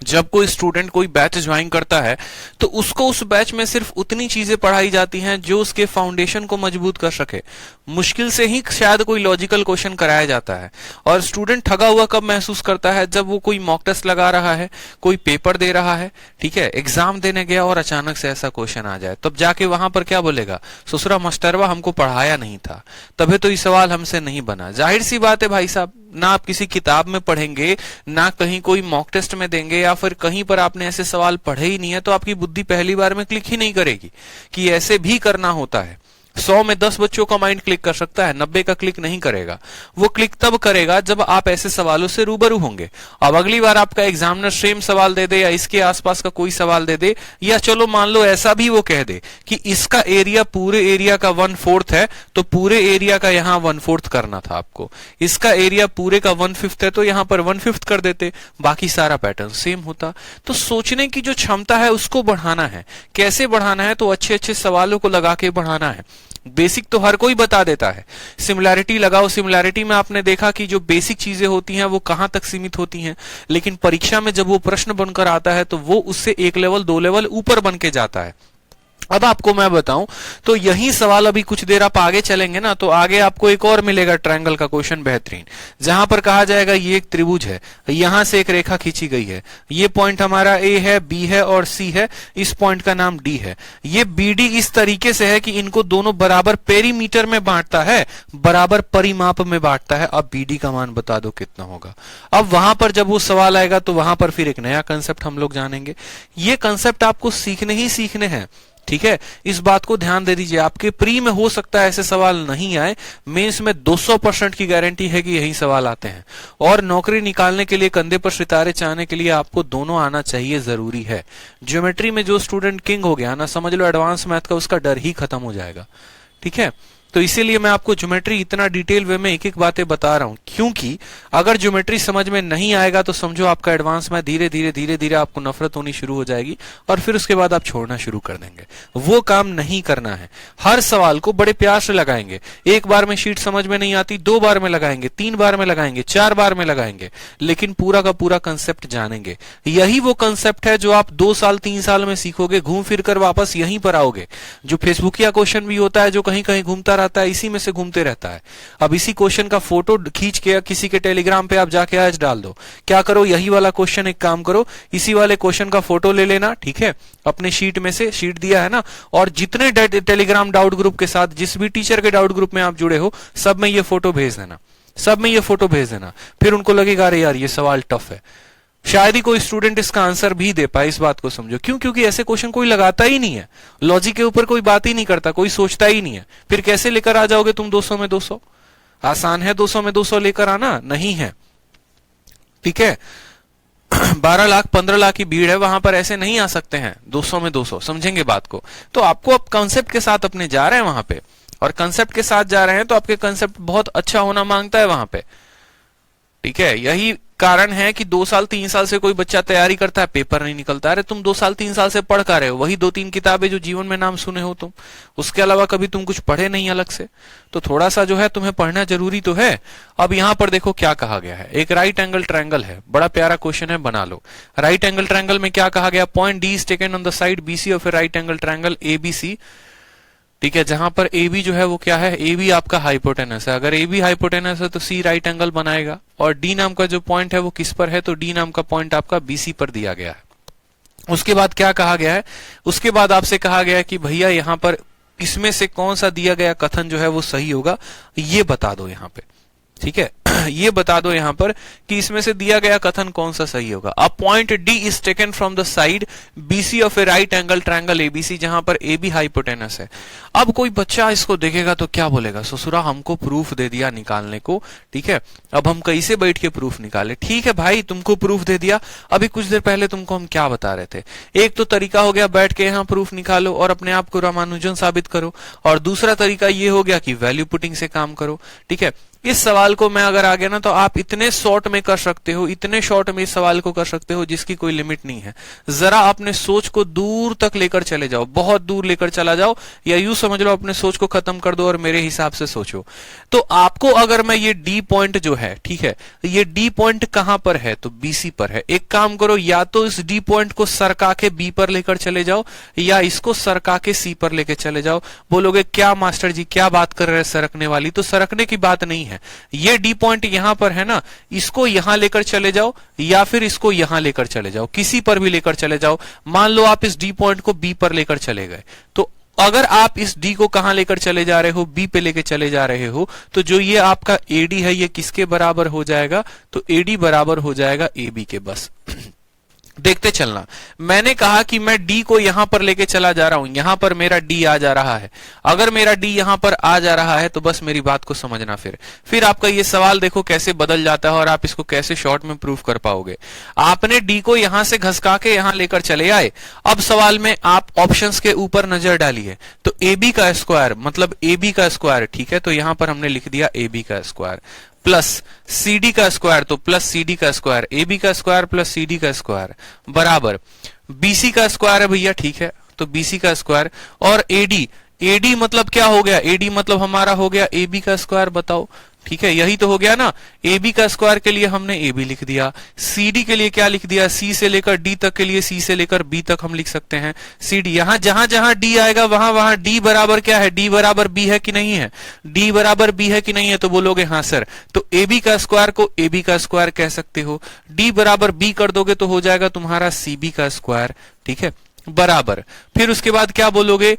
Speaker 1: जब कोई स्टूडेंट कोई बैच ज्वाइन करता है तो उसको उस बैच में सिर्फ उतनी चीजें पढ़ाई जाती हैं जो उसके फाउंडेशन को मजबूत कर सके। मुश्किल से ही शायद कोई लॉजिकल क्वेश्चन कराया जाता है। और स्टूडेंट ठगा हुआ कब महसूस करता है, जब वो कोई मॉक टेस्ट लगा रहा है, कोई पेपर दे रहा है, ठीक है, एग्जाम देने गया और अचानक से ऐसा क्वेश्चन आ जाए, तब जाके वहां पर क्या बोलेगा, ससुरा मास्टरवा हमको पढ़ाया नहीं था, तभी तो ये सवाल हमसे नहीं बना। जाहिर सी बात है भाई साहब, ना आप किसी किताब में पढ़ेंगे, ना कहीं कोई मॉक टेस्ट में देंगे, या फिर कहीं पर आपने ऐसे सवाल पढ़े ही नहीं है, तो आपकी बुद्धि पहली बार में क्लिक ही नहीं करेगी कि ऐसे भी करना होता है। 100 में 10 बच्चों का माइंड क्लिक कर सकता है, 90 का क्लिक नहीं करेगा। वो क्लिक तब करेगा जब आप ऐसे सवालों से रूबरू होंगे। अब अगली बार आपका एग्जामिनर सेम सवाल दे दे या इसके आसपास का कोई सवाल दे दे, या चलो मान लो ऐसा भी वो कह दे कि इसका एरिया पूरे एरिया का 1/4 है, तो पूरे एरिया का यहाँ 1/4 करना था आपको। इसका एरिया पूरे का 1/5 है, तो यहाँ पर 1/5 कर देते, बाकी सारा पैटर्न सेम होता। तो सोचने की जो क्षमता है उसको बढ़ाना है। कैसे बढ़ाना है, तो अच्छे अच्छे सवालों को लगा के बढ़ाना है। बेसिक तो हर कोई बता देता है, सिमिलैरिटी लगाओ। सिमिलैरिटी में आपने देखा कि जो बेसिक चीजें होती हैं वो कहां तक सीमित होती हैं, लेकिन परीक्षा में जब वो प्रश्न बनकर आता है तो वो उससे 1 लेवल 2 लेवल ऊपर बन के जाता है। अब आपको मैं बताऊं तो यही सवाल अभी कुछ देर आप आगे चलेंगे ना, तो आगे आपको एक और मिलेगा ट्रायंगल का क्वेश्चन बेहतरीन, जहां पर कहा जाएगा ये एक त्रिभुज है, यहां से एक रेखा खींची गई है, ये पॉइंट हमारा ए है, बी है और सी है, इस पॉइंट का नाम डी है। ये बीडी इस तरीके से है कि इनको दोनों बराबर पेरीमीटर में बांटता है, बराबर परिमाप में बांटता है। अब बीडी का मान बता दो कितना होगा। अब वहां पर जब वो सवाल आएगा तो वहां पर फिर एक नया कंसेप्ट हम लोग जानेंगे। ये कंसेप्ट आपको सीखने ही सीखने हैं, ठीक है, इस बात को ध्यान दे दीजिए। आपके प्री में हो सकता है ऐसे सवाल नहीं आए, मेंस में 200% की गारंटी है कि यही सवाल आते हैं। और नौकरी निकालने के लिए, कंधे पर सितारे चाहने के लिए आपको दोनों आना चाहिए, जरूरी है। ज्योमेट्री में जो स्टूडेंट किंग हो गया ना, समझ लो एडवांस मैथ का उसका डर ही खत्म हो जाएगा, ठीक है। तो इसीलिए मैं आपको ज्योमेट्री इतना डिटेल वे में एक एक बातें बता रहा हूं, क्योंकि अगर ज्योमेट्री समझ में नहीं आएगा तो समझो आपका एडवांस में धीरे धीरे आपको नफरत होनी शुरू हो जाएगी और फिर उसके बाद आप छोड़ना शुरू कर देंगे। वो काम नहीं करना है। हर सवाल को बड़े प्यार से लगाएंगे। एक बार में शीट समझ में नहीं आती, 2 बार में लगाएंगे, 3 बार में लगाएंगे, 4 बार में लगाएंगे, लेकिन पूरा का पूरा कंसेप्ट जानेंगे। यही वो कंसेप्ट है जो आप 2 साल 3 साल में सीखोगे, घूम फिर कर वापस यहीं पर आओगे। जो फेसबुकिया क्वेश्चन भी होता है, जो कहीं कहीं घूमता रहता है, इसी में से घूमते रहता है। अब इसी क्वेश्चन का फोटो खींच के किसी के टेलीग्राम पे आप जाके आज डाल दो। क्या करो, यही वाला क्वेश्चन एक काम करो, इसी वाले क्वेश्चन का फोटो ले लेना, ठीक है, अपने शीट में से, शीट दिया है ना, और जितने टेलीग्राम डाउट ग्रुप के साथ, जिस भी टीचर के डाउट ग्रुप में आप जुड़े हो, सब में ये फोटो भेज देना, सब में ये फोटो भेज देना। फिर उनको लगेगा अरे यार ये सवाल टफ है, शायद ही कोई स्टूडेंट इसका आंसर भी दे पाए। इस बात को समझो, क्यों? क्योंकि ऐसे क्वेश्चन कोई लगाता ही नहीं है, लॉजिक के ऊपर कोई बात ही नहीं करता, कोई सोचता ही नहीं है। फिर कैसे लेकर आ जाओगे तुम 200 में 200? आसान है 200 में 200 लेकर आना? नहीं है, ठीक है। 12 लाख 15 लाख की भीड़ है, वहां पर ऐसे नहीं आ सकते हैं 200 में 200, समझेंगे बात को। तो आपको अब कंसेप्ट के साथ अपने जा रहे हैं वहां पे, और कंसेप्ट के साथ जा रहे हैं तो आपके कंसेप्ट बहुत अच्छा होना मांगता है वहां पे, ठीक है। यही कारण है कि 2 साल 3 साल से कोई बच्चा तैयारी करता है, पेपर नहीं निकलता। अरे तुम 2 साल 3 साल से पढ़ कर रहे हो, वही 2-3 किताबें जो जीवन में नाम सुने हो तुम, उसके अलावा कभी तुम कुछ पढ़े नहीं अलग से। तो थोड़ा सा जो है तुम्हें पढ़ना जरूरी तो है। अब यहां पर देखो क्या कहा गया है, एक राइट एंगल ट्रायंगल है, बड़ा प्यारा क्वेश्चन है, बना लो। राइट एंगल ट्रायंगल में क्या कहा गया, point D is taken on the side BC of a right angle triangle ABC. ठीक है, जहां पर ए बी जो है वो क्या है, ए बी आपका हाइपोटेनस है। अगर ए बी हाइपोटेनस है तो सी राइट एंगल बनाएगा। और डी नाम का जो पॉइंट है वो किस पर है, तो डी नाम का पॉइंट आपका बीसी पर दिया गया है। उसके बाद क्या कहा गया है, उसके बाद आपसे कहा गया है कि भैया यहां पर इसमें से कौन सा दिया गया कथन जो है वो सही होगा, ये बता दो यहां पे। ठीक है, ये बता दो यहां पर कि इसमें से दिया गया कथन कौन सा सही होगा। A point D is taken from the side BC of a right angle triangle ABC, जहां पर ए बी हाइपोटेनस है। अब कोई बच्चा इसको देखेगा तो क्या बोलेगा, ससुरा हमको प्रूफ दे दिया निकालने को। ठीक है, अब हम कैसे बैठ के प्रूफ निकाले। ठीक है भाई, तुमको प्रूफ दे दिया, अभी कुछ देर पहले तुमको हम क्या बता रहे थे। एक तो तरीका हो गया बैठ के यहाँ प्रूफ निकालो और अपने आप को रामानुजन साबित करो, और दूसरा तरीका ये हो गया कि वैल्यू पुटिंग से काम करो। ठीक है, इस सवाल को मैं अगर आ गया ना तो आप इतने शॉर्ट में कर सकते हो, इतने शॉर्ट में इस सवाल को कर सकते हो जिसकी कोई लिमिट नहीं है। जरा अपने सोच को दूर तक लेकर चले जाओ, बहुत दूर लेकर चला जाओ, या यूं समझ लो अपने सोच को खत्म कर दो और मेरे हिसाब से सोचो। तो आपको अगर मैं ये डी पॉइंट जो है, ठीक है, ये डी पॉइंट कहां पर है, तो बीसी पर है। एक काम करो, या तो इस डी पॉइंट को सरका के बी पर लेकर चले जाओ, या इसको सरका के सी पर लेकर चले जाओ। बोलोगे क्या मास्टर जी क्या बात कर रहे हैं सरकने वाली, तो सरकने की बात नहीं है। ये डी पॉइंट यहां पर है ना, इसको यहां लेकर चले जाओ या फिर इसको यहां लेकर चले जाओ, किसी पर भी लेकर चले जाओ। मान लो आप इस डी पॉइंट को बी पर लेकर चले गए, तो अगर आप इस डी को कहां लेकर चले जा रहे हो, बी पे लेकर चले जा रहे हो, तो जो ये आपका एडी है ये किसके बराबर हो जाएगा, तो एडी बराबर हो जाएगा ए बी के। बस देखते चलना, मैंने कहा कि मैं डी को यहां पर लेके चला जा रहा हूं, यहां पर मेरा डी आ जा रहा है। अगर मेरा डी यहां पर आ जा रहा है तो बस मेरी बात को समझना। फिर आपका ये सवाल देखो कैसे बदल जाता है और आप इसको कैसे शॉर्ट में प्रूफ कर पाओगे। आपने डी को यहां से घसका के यहां लेकर चले आए। अब सवाल में आप ऑप्शंस के ऊपर नजर डालिए, तो ए बी का स्क्वायर मतलब ए बी का स्क्वायर, ठीक है, तो यहां पर हमने लिख दिया ए बी का स्क्वायर, प्लस CD का स्क्वायर, तो प्लस CD का स्क्वायर, AB का स्क्वायर प्लस CD का स्क्वायर बराबर BC का स्क्वायर है भैया, ठीक है, तो BC का स्क्वायर, और AD मतलब क्या हो गया, AD मतलब हमारा हो गया AB का स्क्वायर। बताओ, ठीक है, यही तो हो गया ना। AB का स्क्वायर के लिए हमने AB लिख दिया, CD के लिए क्या लिख दिया, C से लेकर D तक के लिए C से लेकर B तक हम लिख सकते हैं CD। यहां जहां जहां D आएगा वहां वहां D बराबर क्या है, D बराबर B है कि नहीं है, D बराबर B है कि नहीं है, तो बोलोगे हाँ सर। तो AB का स्क्वायर को AB का स्क्वायर कह सकते हो, D बराबर B कर दोगे तो हो जाएगा तुम्हारा CB का स्क्वायर, ठीक है, बराबर। फिर उसके बाद क्या बोलोगे,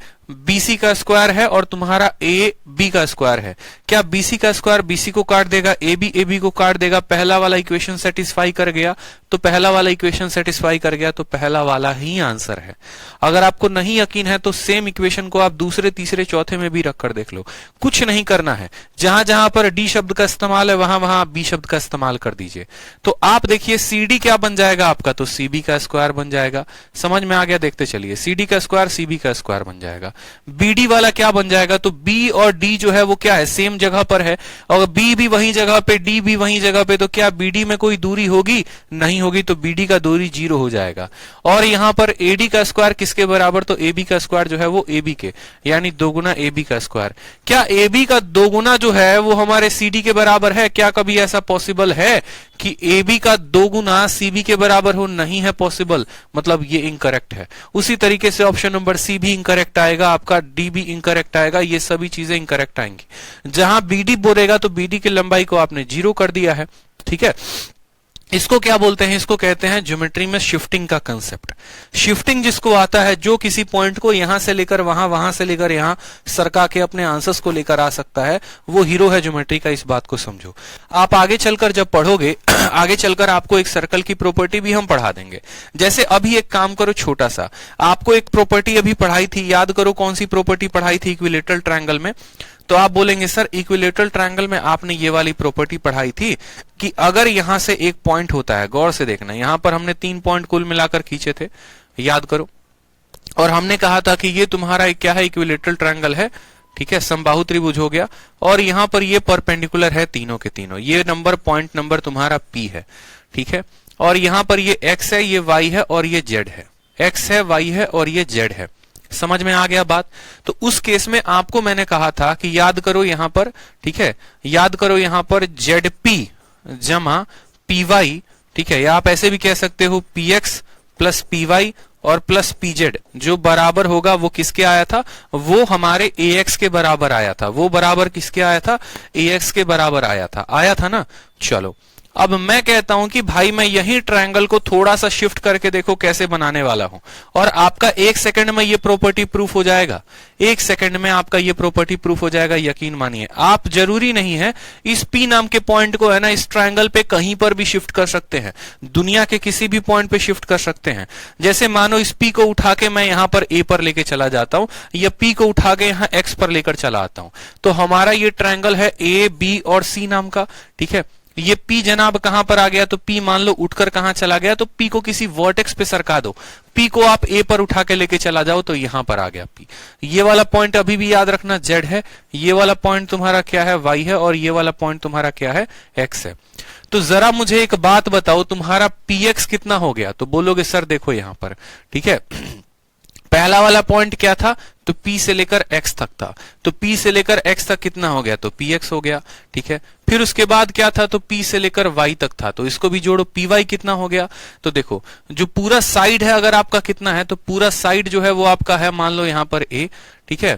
Speaker 1: BC का स्क्वायर है और तुम्हारा AB का स्क्वायर है। क्या BC का स्क्वायर BC को काट देगा, AB को काट देगा। पहला वाला इक्वेशन सेटिस्फाई कर गया, तो पहला वाला इक्वेशन सेटिस्फाई कर गया, तो पहला वाला ही आंसर है। अगर आपको नहीं यकीन है तो सेम इक्वेशन को आप दूसरे तीसरे चौथे में भी रखकर देख लो, कुछ नहीं करना है। जहां जहां पर D शब्द का इस्तेमाल है वहां वहां B शब्द का इस्तेमाल कर दीजिए। तो आप देखिए CD क्या बन जाएगा आपका, तो CB का स्क्वायर बन जाएगा। समझ में आ गया, देखते चलिए, CD का स्क्वायर CB का स्क्वायर बन जाएगा। BD वाला क्या बन जाएगा, तो B और D जो है वो क्या है, सेम जगह पर है, और B भी वही जगह पे, D भी वही जगह पे, तो क्या BD में कोई दूरी होगी, नहीं होगी, तो BD का दूरी 0 हो जाएगा। और यहां पर AD का स्क्वायर किसके बराबर, तो AB का स्क्वायर जो है वो AB के, यानी 2 गुना AB का स्क्वायर। क्या AB का 2 गुना जो है वो हमारे CD के बराबर है, क्या कभी ऐसा पॉसिबल है कि AB का 2 गुना CB के बराबर हो, नहीं है पॉसिबल, मतलब ये इनकरेक्ट है। उसी तरीके से ऑप्शन नंबर C भी इनकरेक्ट आएगा, आपका D भी इनकरेक्ट आएगा, ये सभी चीजें इनकरेक्ट आएंगी। जहां BD बोलेगा तो BD की लंबाई को आपने 0 कर दिया है, ठीक है। इसको क्या बोलते हैं, इसको कहते हैं ज्योमेट्री में शिफ्टिंग का कंसेप्ट। शिफ्टिंग जिसको आता है, जो किसी पॉइंट को यहां से लेकर वहां, वहां से लेकर यहां सरका के अपने आंसर्स को लेकर आ सकता है, वो हीरो है ज्योमेट्री का। इस बात को समझो। आप आगे चलकर जब पढ़ोगे आगे चलकर आपको एक सर्कल की प्रॉपर्टी भी हम पढ़ा देंगे। जैसे अभी एक काम करो छोटा सा, आपको एक प्रॉपर्टी अभी पढ़ाई थी, याद करो कौन सी प्रॉपर्टी पढ़ाई थी इक्विलेटरल ट्रायंगल में। तो आप बोलेंगे सर इक्विलेटरल ट्रायंगल में आपने ये वाली प्रॉपर्टी पढ़ाई थी कि अगर यहां से एक पॉइंट होता है, गौर से देखना, यहां पर हमने 3 पॉइंट कुल मिलाकर खींचे थे, याद करो, और हमने कहा था कि ये तुम्हारा एक क्या है, इक्विलेटरल ट्रायंगल है, ठीक है, समबाहु त्रिभुज हो गया, और यहां पर ये परपेंडिकुलर है तीनों के तीनों। ये नंबर पॉइंट नंबर तुम्हारा P है, ठीक है, और यहां पर ये x है, ये y है और ये z है, x है, y है और ये z है। समझ में आ गया बात? तो उस केस में आपको मैंने कहा था कि याद करो यहां पर, ठीक है, याद करो यहां पर ZP जमा PY, ठीक है, या आप ऐसे भी कह सकते हो PX प्लस PY और प्लस PZ जो बराबर होगा वो किसके आया था, वो हमारे AX के बराबर आया था। वो बराबर किसके आया था, AX के बराबर आया था ना। चलो अब मैं कहता हूं कि भाई मैं यही ट्रायंगल को थोड़ा सा शिफ्ट करके देखो कैसे बनाने वाला हूं, और आपका 1 सेकंड में ये प्रॉपर्टी प्रूफ हो जाएगा। 1 सेकंड में आपका ये प्रॉपर्टी प्रूफ हो जाएगा, यकीन मानिए। आप जरूरी नहीं है इस P नाम के पॉइंट को है ना इस ट्रायंगल पे कहीं पर भी शिफ्ट कर सकते हैं, दुनिया के किसी भी पॉइंट पे शिफ्ट कर सकते हैं। जैसे मानो इस P को उठा के मैं यहां पर A पर लेके चला जाता हूं, या P को उठा के यहां X पर लेकर चला आता हूं, तो हमारा ये ट्रायंगल है A, B और C नाम का, ठीक है। ये P जनाब कहां पर आ गया, तो P मान लो उठकर कहां चला गया, तो P को किसी वर्टेक्स पे सरका दो। P को आप A पर उठा के लेके चला जाओ तो यहां पर आ गया P। ये वाला पॉइंट अभी भी याद रखना Z है, ये वाला पॉइंट तुम्हारा क्या है, Y है, और ये वाला पॉइंट तुम्हारा क्या है, X है। तो जरा मुझे एक बात बताओ, तुम्हारा PX कितना हो गया? तो बोलोगे सर देखो यहां पर, ठीक है, पहला वाला पॉइंट क्या था, तो P से लेकर X तक था, तो P से लेकर X तक कितना हो गया, तो PX हो गया, ठीक है। फिर उसके बाद क्या था, तो P से लेकर Y तक था, तो इसको भी जोड़ो, PY कितना हो गया। तो देखो जो पूरा साइड है अगर आपका कितना है, तो पूरा साइड जो है वो आपका है मान लो यहां पर A, ठीक है,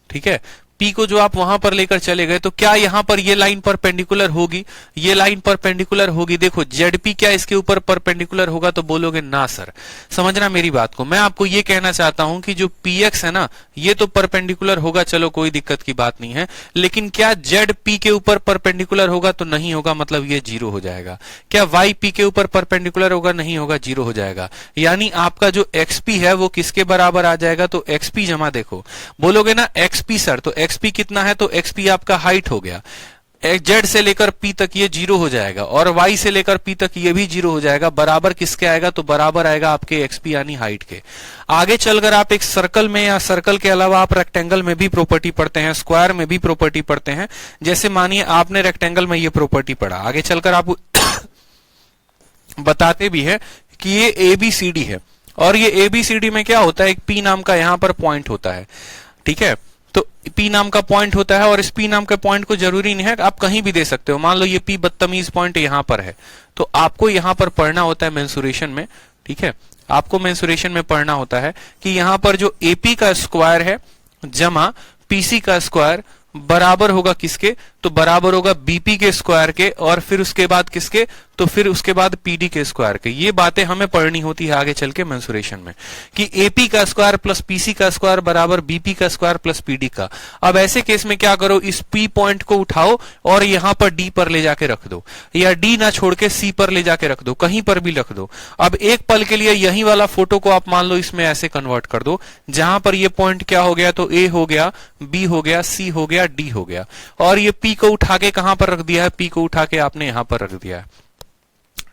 Speaker 1: ठीक है। P को जो आप वहां पर लेकर चले गए, तो क्या यहां पर ये लाइन परपेंडिकुलर होगी, ये लाइन परपेंडिकुलर होगी। देखो ZP क्या इसके ऊपर परपेंडिकुलर होगा, तो बोलोगे ना सर। समझना मेरी बात को, मैं आपको ये कहना चाहता हूं कि जो PX है ना ये तो परपेंडिकुलर होगा, चलो कोई दिक्कत की बात नहीं है, लेकिन क्या ZP के ऊपर परपेंडिकुलर होगा, तो नहीं होगा, मतलब ये 0 हो जाएगा। क्या YP के ऊपर परपेंडिकुलर होगा, नहीं होगा, 0 हो जाएगा। यानी आपका जो XP है वो किसके बराबर आ जाएगा, तो XP जमा, देखो बोलोगे ना XP सर, तो XP कितना है, तो XP आपका हाइट हो गया। Z से लेकर P तक ये 0 हो जाएगा, और Y से लेकर P तक ये भी 0 हो जाएगा। बराबर किसके आएगा, तो बराबर आएगा आपके XP यानी हाइट के। आगे चलकर आप एक सर्कल में, या सर्कल के अलावा आप रेक्टेंगल में भी प्रॉपर्टी पढ़ते हैं, स्क्वायर में भी प्रॉपर्टी पढ़ते हैं। जैसे मानिए आपने रेक्टेंगल में ये प्रॉपर्टी पढ़ा, आगे चलकर आप बताते भी है कि ये ABCD है, और ये ABCD में क्या होता है, एक P नाम का यहां पर पॉइंट होता है, ठीक है। तो P नाम का पॉइंट होता है, और इस P नाम के पॉइंट को जरूरी नहीं है आप कहीं भी दे सकते हो। मान लो ये P बदतमीज पॉइंट यहां पर है, तो आपको यहां पर पढ़ना होता है मेंसुरेशन में, ठीक है, आपको मेंसुरेशन में पढ़ना होता है कि यहां पर जो AP का स्क्वायर है जमा PC का स्क्वायर बराबर होगा किसके, तो बराबर होगा BP के स्क्वायर के, और फिर उसके बाद किसके, तो फिर उसके बाद PD के स्क्वायर के। ये बातें हमें पढ़नी होती है आगे चल के मेंसुरेशन में, कि AP का स्क्वायर प्लस PC का स्क्वायर बराबर BP का स्क्वायर प्लस PD का। अब ऐसे केस में क्या करो, इस P पॉइंट को उठाओ और यहां पर D पर ले जाके रख दो, या D ना छोड़ के C पर ले जाके रख दो, कहीं पर भी रख दो। अब एक पल के लिए यही वाला फोटो को आप मान लो इसमें ऐसे कन्वर्ट कर दो, जहां पर ये पॉइंट क्या हो गया, तो A हो गया, B हो गया, C हो गया, D हो गया, और ये P को उठा के कहां पर रख दिया है, P को उठा के आपने यहां पर रख दिया है,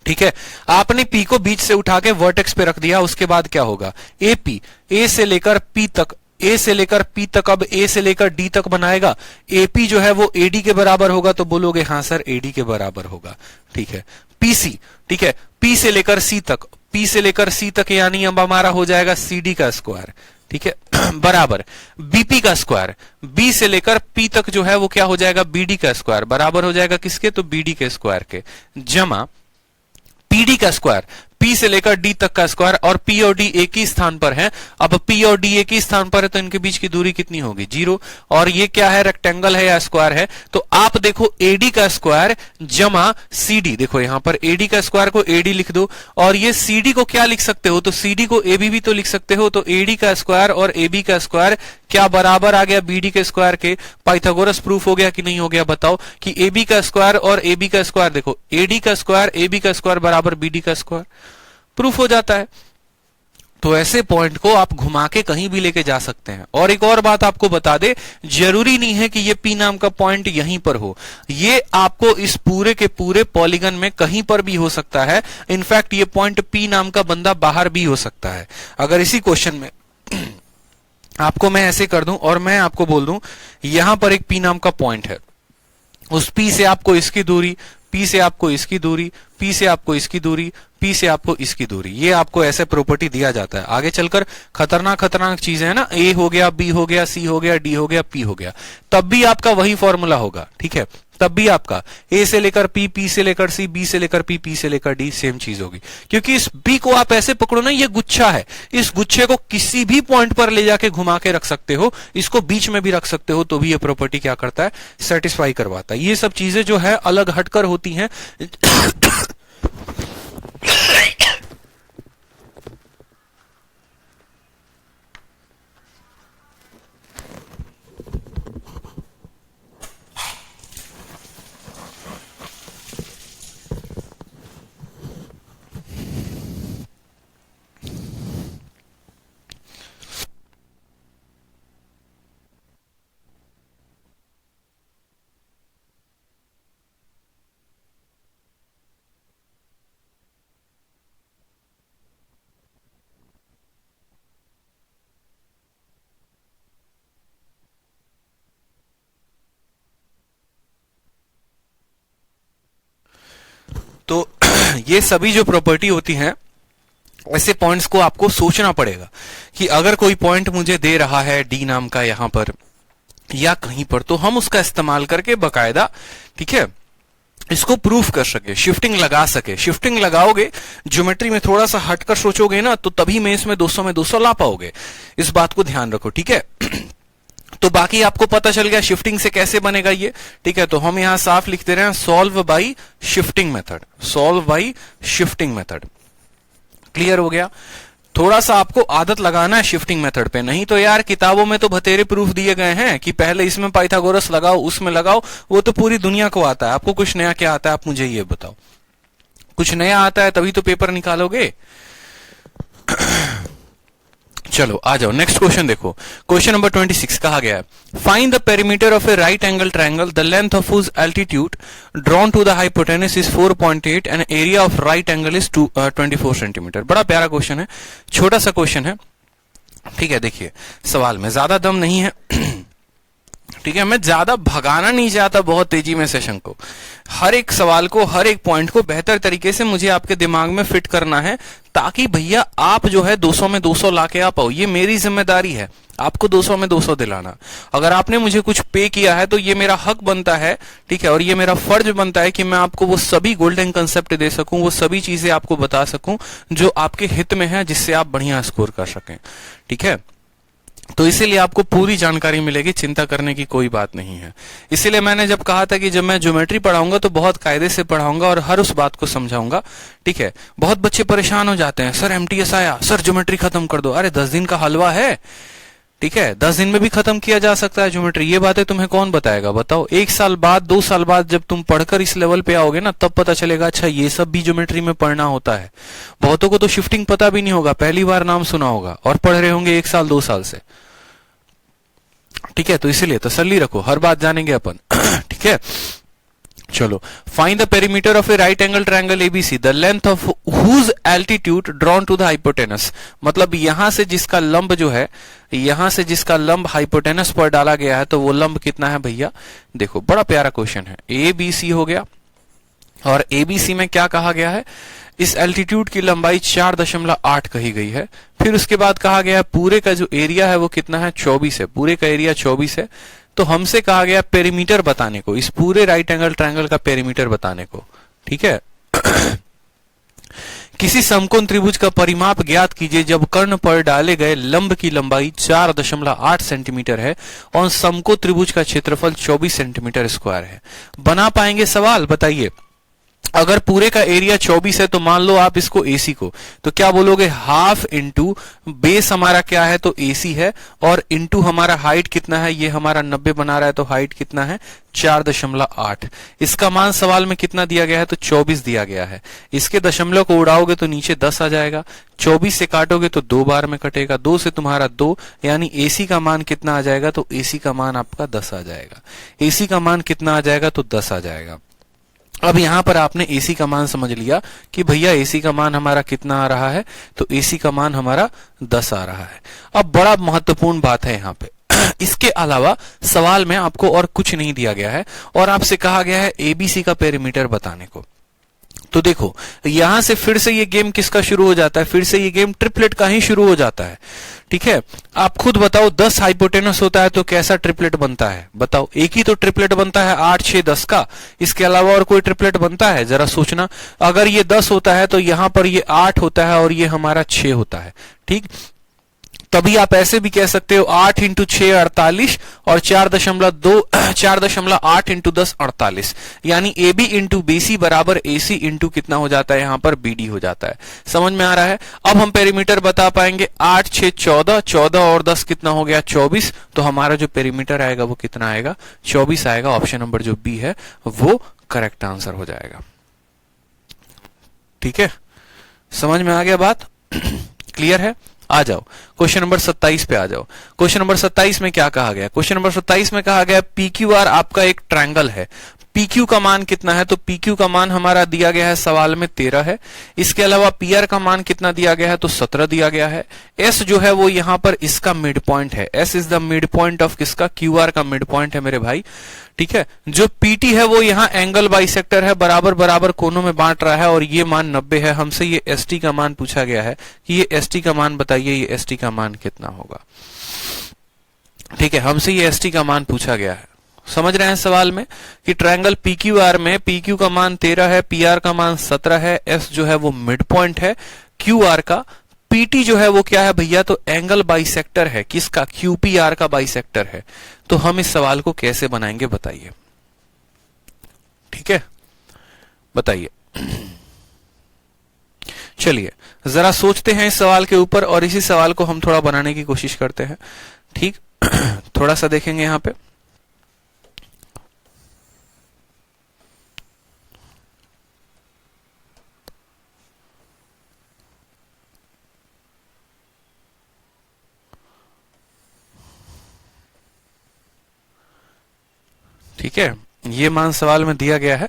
Speaker 1: ठीक है। आपने P को बीच से उठा के वर्टेक्स पे रख दिया, उसके बाद क्या होगा, AP A से लेकर P तक, A से लेकर P तक, अब A से लेकर D तक बनाएगा। AP जो है वो AD के बराबर होगा, तो बोलोगे हाँ सर AD के बराबर होगा, ठीक है। PC, ठीक है, P से लेकर C तक, P से लेकर C तक यानी अब हमारा हो जाएगा CD का स्क्वायर, ठीक है, बराबर BP का स्क्वायर, B से लेकर P तक जो है वो क्या हो जाएगा, BD का स्क्वायर, बराबर हो जाएगा किसके, तो BD के स्क्वायर के, जमा PD का स्क्वायर, P से लेकर D तक का स्क्वायर, और P और D एक ही स्थान पर है। अब P और D एक ही स्थान पर है, तो इनके बीच की दूरी कितनी होगी, 0। और ये क्या है, रेक्टेंगल है या स्क्वायर है, तो आप देखो AD का स्क्वायर जमा CD, देखो यहां पर AD का स्क्वायर को AD लिख दो, और ये CD को क्या लिख सकते हो, तो CD को AB भी तो लिख सकते हो। तो AD का स्क्वायर और AB का स्क्वायर क्या बराबर आ गया BD के स्क्वायर के। पाइथागोरस प्रूफ हो गया कि नहीं हो गया, बताओ कि AB का स्क्वायर और AB का स्क्वायर, देखो AD का स्क्वायर AB का स्क्वायर बराबर BD का स्क्वायर, प्रूफ हो जाता है। तो ऐसे पॉइंट को आप घुमा के कहीं भी लेके जा सकते हैं। और एक और बात आपको बता दे, जरूरी नहीं है कि ये P नाम का पॉइंट यहीं पर हो, ये आपको इस पूरे के पूरे पॉलीगन में कहीं पर भी हो सकता है। इनफैक्ट ये पॉइंट P नाम का बंदा बाहर भी हो सकता है। अगर इसी क्वेश्चन में आपको मैं ऐसे कर दूं और मैं आपको बोल दूं यहां पर एक P नाम का पॉइंट है, उस P से आपको इसकी दूरी P से आपको इसकी दूरी, P से आपको इसकी दूरी, P से आपको इसकी दूरी, ये आपको ऐसे प्रॉपर्टी दिया जाता है। आगे चलकर खतरनाक खतरनाक चीजें है ना, A हो गया, B हो गया, C हो गया, D हो गया, P हो गया, तब भी आपका वही फॉर्मूला होगा, ठीक है। तब भी आपका A से लेकर P, P से लेकर C, B से लेकर P, P से लेकर D सेम चीज होगी। क्योंकि इस B को आप ऐसे पकड़ो ना, ये गुच्छा है, इस गुच्छे को किसी भी पॉइंट पर ले जाके घुमा के रख सकते हो, इसको बीच में भी रख सकते हो, तो भी ये प्रॉपर्टी क्या करता है, सेटिस्फाई करवाता है। ये सब चीजें जो है अलग हटकर होती हैं। तो ये सभी जो प्रॉपर्टी होती हैं, ऐसे पॉइंट्स को आपको सोचना पड़ेगा कि अगर कोई पॉइंट मुझे दे रहा है डी नाम का यहां पर या कहीं पर, तो हम उसका इस्तेमाल करके बकायदा, ठीक है, इसको प्रूफ कर सके, शिफ्टिंग लगा सके। शिफ्टिंग लगाओगे, ज्योमेट्री में थोड़ा सा हटकर सोचोगे ना, तो तभी मैं इसमें 200 में 200 ला पाओगे। इस बात को ध्यान रखो, ठीक है। तो बाकी आपको पता चल गया शिफ्टिंग से कैसे बनेगा ये, ठीक है। तो हम यहां साफ लिख दे रहे हैं, solve by shifting method, solve by shifting method. Clear हो गया। थोड़ा सा आपको आदत लगाना है शिफ्टिंग मेथड पे, नहीं तो यार किताबों में तो बतेरे प्रूफ दिए गए हैं कि पहले इसमें पाइथागोरस लगाओ, उसमें लगाओ, वो तो पूरी दुनिया को आता है। आपको कुछ नया क्या आता है, आप मुझे ये बताओ। कुछ नया आता है तभी तो पेपर निकालोगे। चलो आ जाओ, नेक्स्ट क्वेश्चन देखो। क्वेश्चन नंबर 26 कहा गया है, find the perimeter of a right angle triangle, the length of whose altitude drawn to the hypotenuse is 4.8 and area of right angle is 24 centimetre. बड़ा प्यारा क्वेश्चन है, छोटा सा क्वेश्चन है, ठीक है। देखिए सवाल में ज्यादा दम नहीं है, ठीक है। मैं ज्यादा भगाना नहीं चाहता बहुत तेजी में सेशन को, हर एक सवाल को, हर एक पॉइंट को बेहतर तरीके से मुझे आपके दिमाग में फिट करना है, ताकि भैया आप जो है 200 में 200 लाके आ पाओ। ये मेरी जिम्मेदारी है आपको 200 में 200 दिलाना। अगर आपने मुझे कुछ पे किया है तो ये मेरा हक बनता है, ठीक है, और ये मेरा फर्ज बनता है कि मैं आपको वो सभी गोल्डन कंसेप्ट दे सकूं, वो सभी चीजें आपको बता सकूं जो आपके हित में है, जिससे आप बढ़िया स्कोर कर सकें, ठीक है। तो इसीलिए आपको पूरी जानकारी मिलेगी, चिंता करने की कोई बात नहीं है। इसीलिए मैंने जब कहा था कि जब मैं ज्योमेट्री पढ़ाऊंगा तो बहुत कायदे से पढ़ाऊंगा और हर उस बात को समझाऊंगा, ठीक है। बहुत बच्चे परेशान हो जाते हैं, सर एमटीएस आया, सर ज्योमेट्री खत्म कर दो। अरे 10 दिन का हलवा है, ठीक है, 10 दिन में भी खत्म किया जा सकता है ज्योमेट्री। ये बातें तुम्हें कौन बताएगा, बताओ। 1 साल बाद, 2 साल बाद जब तुम पढ़कर इस लेवल पे आओगे ना, तब पता चलेगा अच्छा ये सब भी ज्योमेट्री में पढ़ना होता है। बहुतों को तो शिफ्टिंग पता भी नहीं होगा, पहली बार नाम सुना होगा और पढ़ रहे होंगे 1 साल 2 साल से, ठीक है। तो इसीलिए तसल्ली रखो, हर बात जानेंगे अपन, ठीक है। चलो, find the perimeter of a right angle triangle ABC, the length of whose altitude drawn to the hypotenuse. मतलब यहां से जिसका लंब जो है, यहां से जिसका लंब हाइपोटेनस पर डाला गया है, तो वो लंब कितना है भैया। देखो बड़ा प्यारा क्वेश्चन है, ए बी सी हो गया, और एबीसी में क्या कहा गया है, इस एल्टीट्यूड की लंबाई 4.8 कही गई है। फिर उसके बाद कहा गया है पूरे का जो एरिया है वो कितना है, 24 है, पूरे का एरिया 24 है। तो हमसे कहा गया पेरीमीटर बताने को, इस पूरे राइट एंगल ट्रायंगल का पेरीमीटर बताने को, ठीक है। किसी समकोण त्रिभुज का परिमाप ज्ञात कीजिए जब कर्ण पर डाले गए लंब की लंबाई 4.8 सेंटीमीटर है और समकोण त्रिभुज का क्षेत्रफल 24 सेंटीमीटर स्क्वायर है। बना पाएंगे सवाल, बताइए। अगर पूरे का एरिया 24 है तो मान लो आप इसको एसी को, तो क्या बोलोगे, हाफ इंटू बेस हमारा क्या है, तो एसी है, और इंटू हमारा हाइट कितना है, ये हमारा 90 बना रहा है, तो हाइट कितना है 4.8। इसका मान सवाल में कितना दिया गया है, तो 24 दिया गया है। इसके दशमलव को उड़ाओगे तो नीचे 10 आ जाएगा, 24 से काटोगे तो 2 बार में कटेगा, 2 से तुम्हारा 2, यानी एसी का मान कितना आ जाएगा, तो एसी का मान आपका 10 आ जाएगा। एसी का मान कितना आ जाएगा, तो 10 आ जाएगा। अब यहां पर आपने एसी का मान समझ लिया कि भैया एसी का मान हमारा कितना आ रहा है, तो एसी का मान हमारा 10 आ रहा है। अब बड़ा महत्वपूर्ण बात है यहां पे इसके अलावा सवाल में आपको और कुछ नहीं दिया गया है और आपसे कहा गया है एबीसी का पेरीमीटर बताने को। तो देखो यहां से फिर से ये गेम किसका शुरू हो जाता है, फिर से ये गेम ट्रिपलेट का ही शुरू हो जाता है। ठीक है, आप खुद बताओ 10 हाइपोटेनस होता है तो कैसा ट्रिपलेट बनता है, बताओ। एक ही तो ट्रिपलेट बनता है 8 6 10 का, इसके अलावा और कोई ट्रिपलेट बनता है, जरा सोचना। अगर ये 10 होता है तो यहां पर ये 8 होता है और ये हमारा 6 होता है। ठीक, तभी आप ऐसे भी कह सकते हो 8 इंटू 6 48 और 4.8 इंटू 10 48, यानी ए बी इंटू बीसी बराबर एसी इंटू कितना हो जाता है, यहां पर बीडी हो जाता है। समझ में आ रहा है। अब हम पेरीमीटर बता पाएंगे 8 6 14, 14 और 10 कितना हो गया 24, तो हमारा जो पेरीमीटर आएगा वो कितना आएगा 24 आएगा। ऑप्शन नंबर जो बी है वो करेक्ट आंसर हो जाएगा। ठीक है, समझ में आ गया बात? क्लियर है? आ जाओ क्वेश्चन नंबर 27 पे आ जाओ। क्वेश्चन नंबर 27 में क्या कहा गया? क्वेश्चन नंबर 27 में कहा गया PQR आपका एक ट्रायंगल है। PQ का मान कितना है? तो PQ का मान हमारा दिया गया है सवाल में 13 है। इसके अलावा PR का मान कितना दिया गया है? तो 17 दिया गया है। S जो है वो यहां पर इसका मिड पॉइंट है। S is the mid point of किसका? QR का मिड पॉइंट है मेरे भाई। ठीक है, जो PT है वो यहाँ एंगल बाइसेक्टर है, बराबर बराबर कोनों में बांट रहा है और ये मान 90 है। हमसे ये ST का मान पूछा गया है कि ये ST का मान बताइए, ये ST का मान कितना होगा। ठीक है, हमसे ये ST का मान पूछा गया है। समझ रहे हैं सवाल में कि ट्रायंगल PQR में PQ का मान 13 है, PR का मान 17 है, S जो है वो मिड पॉइंट है QR का, PT जो है वो क्या है भैया? तो एंगल बाइसेक्टर है। किसका? QPR का बाइसेक्टर है। तो हम इस सवाल को कैसे बनाएंगे बताइए। ठीक है, बताइए। चलिए जरा सोचते हैं इस सवाल के ऊपर और इसी सवाल को हम थोड़ा बनाने की कोशिश करते हैं। ठीक, थोड़ा सा देखेंगे यहां पे। ठीक है, ये मान सवाल में दिया गया है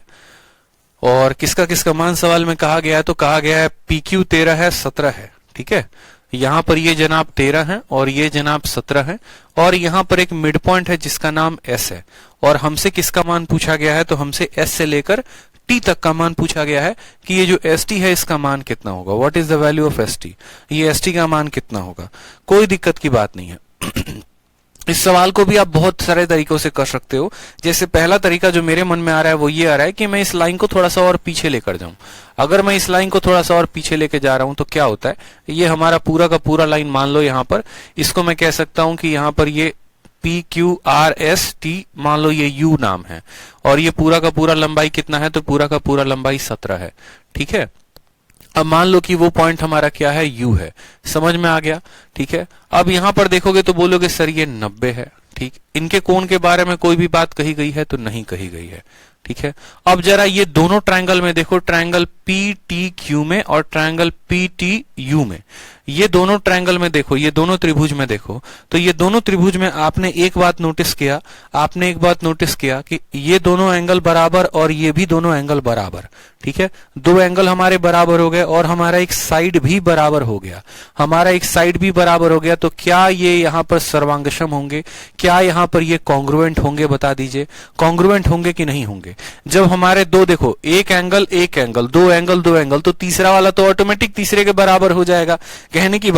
Speaker 1: और किसका किसका मान सवाल में कहा गया है? तो कहा गया है PQ 13 है, 17 है। ठीक है, यहां पर ये जनाब 13 है और ये जनाब 17 है और यहां पर एक मिड पॉइंट है जिसका नाम S है। और हमसे किसका मान पूछा गया है? तो हमसे S से लेकर T तक का मान पूछा गया है कि ये जो ST है इसका मान कितना होगा। What is the value of ST? ये ST का मान कितना होगा? कोई दिक्कत की बात नहीं है। इस सवाल को भी आप बहुत सारे तरीकों से कर सकते हो। जैसे पहला तरीका जो मेरे मन में आ रहा है वो ये आ रहा है कि मैं इस लाइन को थोड़ा सा और पीछे लेकर जाऊं। अगर मैं इस लाइन को थोड़ा सा और पीछे लेके जा रहा हूं तो क्या होता है, ये हमारा पूरा का पूरा लाइन मान लो यहां पर, इसको मैं कह सकता हूं कि यहां पर ये PQRST मान लो ये U नाम है और ये पूरा का पूरा लंबाई कितना है? तो पूरा का पूरा लंबाई 17 है। ठीक है, अब मान लो कि वो पॉइंट हमारा क्या है? U है। समझ में आ गया? ठीक है, अब यहां पर देखोगे तो बोलोगे सर ये 90 है। ठीक, इनके कोण के बारे में कोई भी बात कही गई है? तो नहीं कही गई है। ठीक है, अब जरा ये दोनों ट्रायंगल में देखो, ट्रायंगल PTQ में और ट्रायंगल PTU में, ये दोनों ट्रायंगल में देखो, ये दोनों त्रिभुज में देखो, तो ये दोनों त्रिभुज में आपने एक बात नोटिस किया कि ये दोनों एंगल बराबर और ये भी दोनों एंगल बराबर। ठीक है, दो एंगल हमारे बराबर हो गए और हमारा एक साइड भी बराबर हो गया। तो क्या ये यहाँ पर सर्वांगसम होंगे? क्या यहाँ पर ये कॉन्ग्रुएंट होंगे? बता दीजिए, कॉन्ग्रुएंट होंगे कि नहीं होंगे? जब हमारे दो देखो, एक एंगल, दो एंगल, तो तीसरा वाला तो ऑटोमेटिक तीसरे के बराबर हो जाएगा। कहने की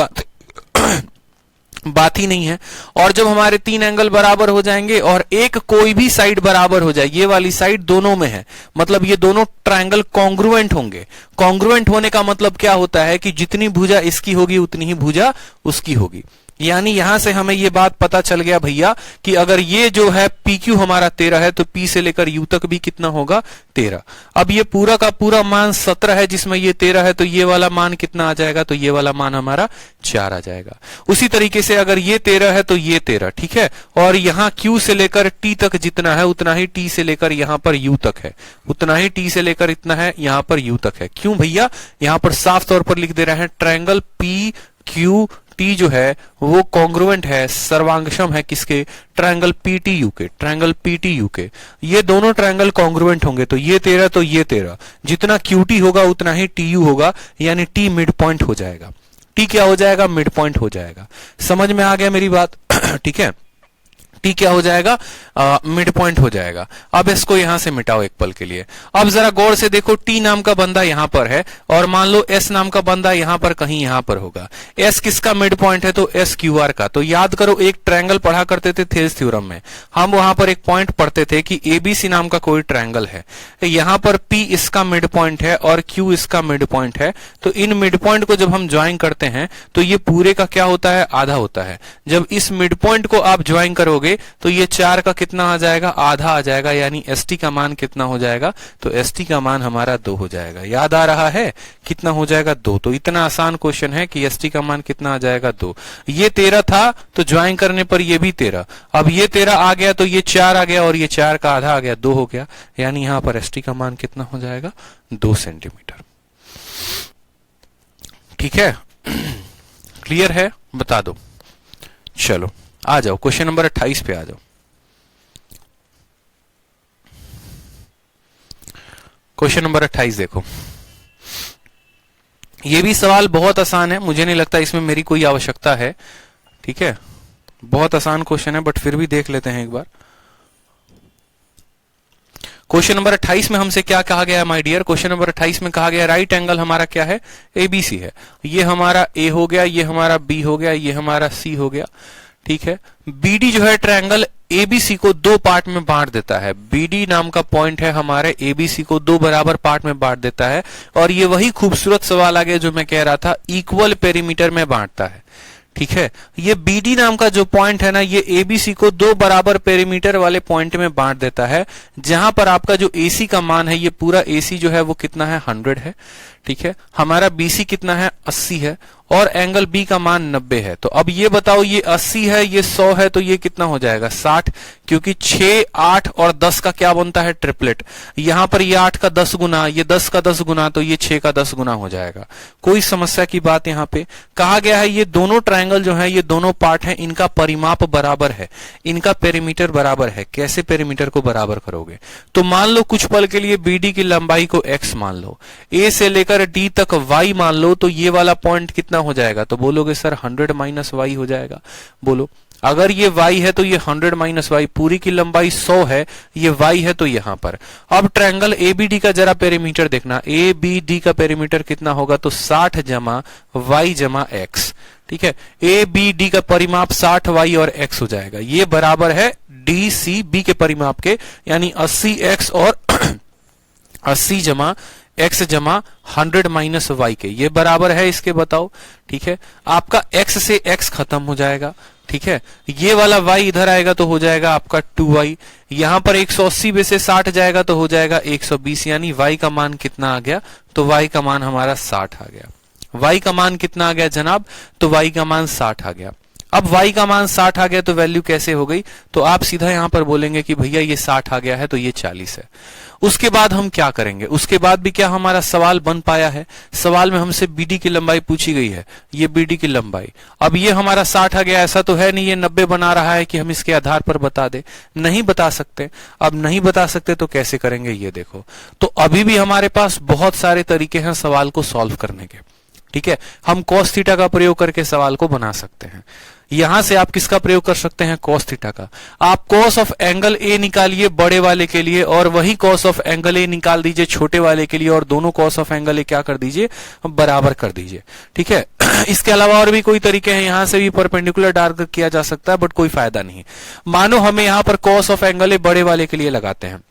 Speaker 1: बात ही नहीं है। और जब हमारे तीन एंगल बराबर हो जाएंगे और एक कोई भी साइड बराबर हो जाए, ये वाली साइड दोनों में है, मतलब ये दोनों ट्रायंगल कॉन्ग्रुएंट होंगे। कॉन्ग्रुएंट होने का मतलब क्या होता है कि जितनी भुजा इसकी होगी उतनी ही भुजा उसकी होगी। यानी यहां से हमें ये बात पता चल गया भैया कि अगर ये जो है PQ हमारा 13 है तो P से लेकर U तक भी कितना होगा? 13। अब ये पूरा का पूरा मान 17 है जिसमें ये 13 है, तो ये वाला मान कितना आ जाएगा? तो ये वाला मान हमारा 4 आ जाएगा। उसी तरीके से अगर ये 13 है तो ये 13। ठीक है, और यहाँ Q से लेकर T तक जितना है उतना ही T से लेकर यहाँ पर U तक है, उतना ही T से लेकर इतना है यहाँ पर U तक है। क्यों भैया? यहाँ पर साफ तौर पर लिख दे रहे हैं ट्रायंगल PQ T जो है वो कॉन्ग्रुएंट है, सर्वांगसम है किसके? ट्रायंगल PTU के। ये दोनों ट्रायंगल कॉन्ग्रुएंट होंगे, तो ये 13 तो ये 13, जितना QT होगा उतना ही TU होगा, यानी T मिड पॉइंट हो जाएगा। T क्या हो जाएगा? मिड पॉइंट हो जाएगा। समझ में आ गया मेरी बात? ठीक है, टी क्या हो जाएगा, मिड पॉइंट हो जाएगा। अब इसको यहां से मिटाओ एक पल के लिए। अब जरा गौर से देखो, टी नाम का बंदा यहां पर है और मान लो एस नाम का बंदा यहां पर कहीं यहां पर होगा। एस किसका मिड पॉइंट है, तो एस क्यू आर का। तो याद करो, एक ट्रायंगल पढ़ा करते थे थेल्स थ्योरम में, हम वहां पर एक पॉइंट पढ़ते थे कि एबीसी नाम का कोई ट्रायंगल है, यहां पर पी इसका मिड पॉइंट है और क्यू इसका मिड पॉइंट है। तो इन मिड पॉइंट को जब हम ज्वाइन करते हैं तो ये पूरे का क्या होता है, आधा होता है। जब इस मिड पॉइंट को आप ज्वाइन करोगे तो ये 4 का कितना आ जाएगा, आधा आ जाएगा, यानी एसटी का मान कितना हो जाएगा, तो एसटी का मान हमारा 2 हो जाएगा। याद आ रहा है, कितना हो जाएगा, 2। तो इतना आसान क्वेश्चन है कि एसटी का मान कितना आ जाएगा, 2। ये 13 था तो ज्वाइन करने पर ये भी 13, अब ये 13 आ गया तो ये 4 आ गया और ये 4 का आधा आ गया, 2 हो गया, यानी यहां पर एसटी का मान कितना हो जाएगा, 2 सेंटीमीटर। ठीक है, क्लियर है, बता दो। चलो आ जाओ, क्वेश्चन नंबर 28 पे आ जाओ। क्वेश्चन नंबर 28 देखो, ये भी सवाल बहुत आसान है, मुझे नहीं लगता इसमें मेरी कोई आवश्यकता है। ठीक है, बहुत आसान क्वेश्चन है, बट फिर भी देख लेते हैं एक बार। क्वेश्चन नंबर 28 में हमसे क्या कहा गया है माय डियर, क्वेश्चन नंबर 28 में कहा गया राइट एंगल हमारा क्या है, एबीसी है। ये हमारा ए हो गया, ये हमारा बी हो गया, ये हमारा सी हो गया। ठीक है, बीडी जो है ट्रायंगल एबीसी को 2 पार्ट में बांट देता है। बीडी नाम का पॉइंट है हमारे एबीसी को 2 बराबर पार्ट में बांट देता है, और ये वही खूबसूरत सवाल आ गया जो मैं कह रहा था, इक्वल पेरीमीटर में बांटता है। ठीक है, ये बीडी नाम का जो पॉइंट है ना, ये एबीसी को 2 बराबर पेरीमीटर वाले पॉइंट में बांट देता है, जहां पर आपका जो एसी का मान है, ये पूरा एसी जो है वो कितना है, 100 है। ठीक है, हमारा बीसी कितना है, 80 है, और एंगल बी का मान 90 है। तो अब ये बताओ, ये 80 है, ये 100 है, तो ये कितना हो जाएगा, 60, क्योंकि 6, 8 और 10 का क्या बनता है, ट्रिपलेट। यहां पर ये 8 का 10 गुना, ये 10 का 10 गुना, तो ये 6 का 10 गुना हो जाएगा। कोई समस्या की बात यहाँ पे कहा गया है, ये दोनों ट्रायंगल जो है, ये दोनों पार्ट हैं, इनका परिमाप बराबर है, इनका पेरीमीटर बराबर है। कैसे पेरीमीटर को बराबर करोगे, तो मान लो कुछ पल के लिए बीडी की लंबाई को x मान लो, ए से लेकर डी तक y मान लो, तो ये वाला पॉइंट कितना हो जाएगा, तो बोलोगे सर 100 माइनस वाई हो जाएगा। बोलो, अगर ये y है तो ये 100 माइनस वाई, पूरी की लंबाई 100 है, ये y है तो यहां पर। अब ट्रायंगल एबीडी का जरा पेरीमीटर देखना, एबीडी का पेरीमीटर कितना होगा, तो 60 जमा y जमा x। ठीक है, ए बी डी का परिमाप 60 वाई और x हो जाएगा, ये बराबर है डी सी बी के परिमाप के, यानी 80 x और 80 जमा x जमा 100 माइनस वाई के, ये बराबर है इसके, बताओ। ठीक है, आपका x से x खत्म हो जाएगा। ठीक है, ये वाला y इधर आएगा तो हो जाएगा आपका 2y, यहां पर 180 में से 60 जाएगा तो हो जाएगा 120, यानी y का मान कितना आ गया, तो y का मान हमारा 60 आ गया। y का मान कितना आ गया जनाब, तो y का मान 60 आ गया। अब y का मान 60 आ गया तो वैल्यू कैसे हो गई, तो आप सीधा यहां पर बोलेंगे कि भैया ये 60 आ गया है तो ये 40 है। उसके बाद हम क्या करेंगे, उसके बाद भी क्या हमारा सवाल बन पाया है, सवाल में हमसे बीडी की लंबाई पूछी गई है, ये बीडी की लंबाई। अब ये हमारा 60 आ गया, ऐसा तो है नहीं ये 90 बना रहा है कि हम इसके आधार पर बता दे, नहीं बता सकते। अब नहीं बता सकते तो कैसे करेंगे, ये देखो। तो अभी भी हमारे पास बहुत सारे तरीके हैं सवाल को सॉल्व करने के। ठीक है, हम cos थीटा का प्रयोग करके सवाल को बना सकते हैं। यहां से आप किसका प्रयोग कर सकते हैं, cos थीटा का। आप cos ऑफ एंगल ए निकालिए बड़े वाले के लिए, और वही cos ऑफ एंगल ए निकाल दीजिए छोटे वाले के लिए, और दोनों cos ऑफ एंगल ए क्या कर दीजिए, बराबर कर दीजिए। ठीक है, इसके अलावा और भी कोई तरीके हैं, यहां से भी परपेंडिकुलर डार्क किया जा सकता है, बट कोई फायदा नहीं। मानो हमें यहां पर cos ऑफ एंगल ए बड़े वाले के लिए लगाते हैं,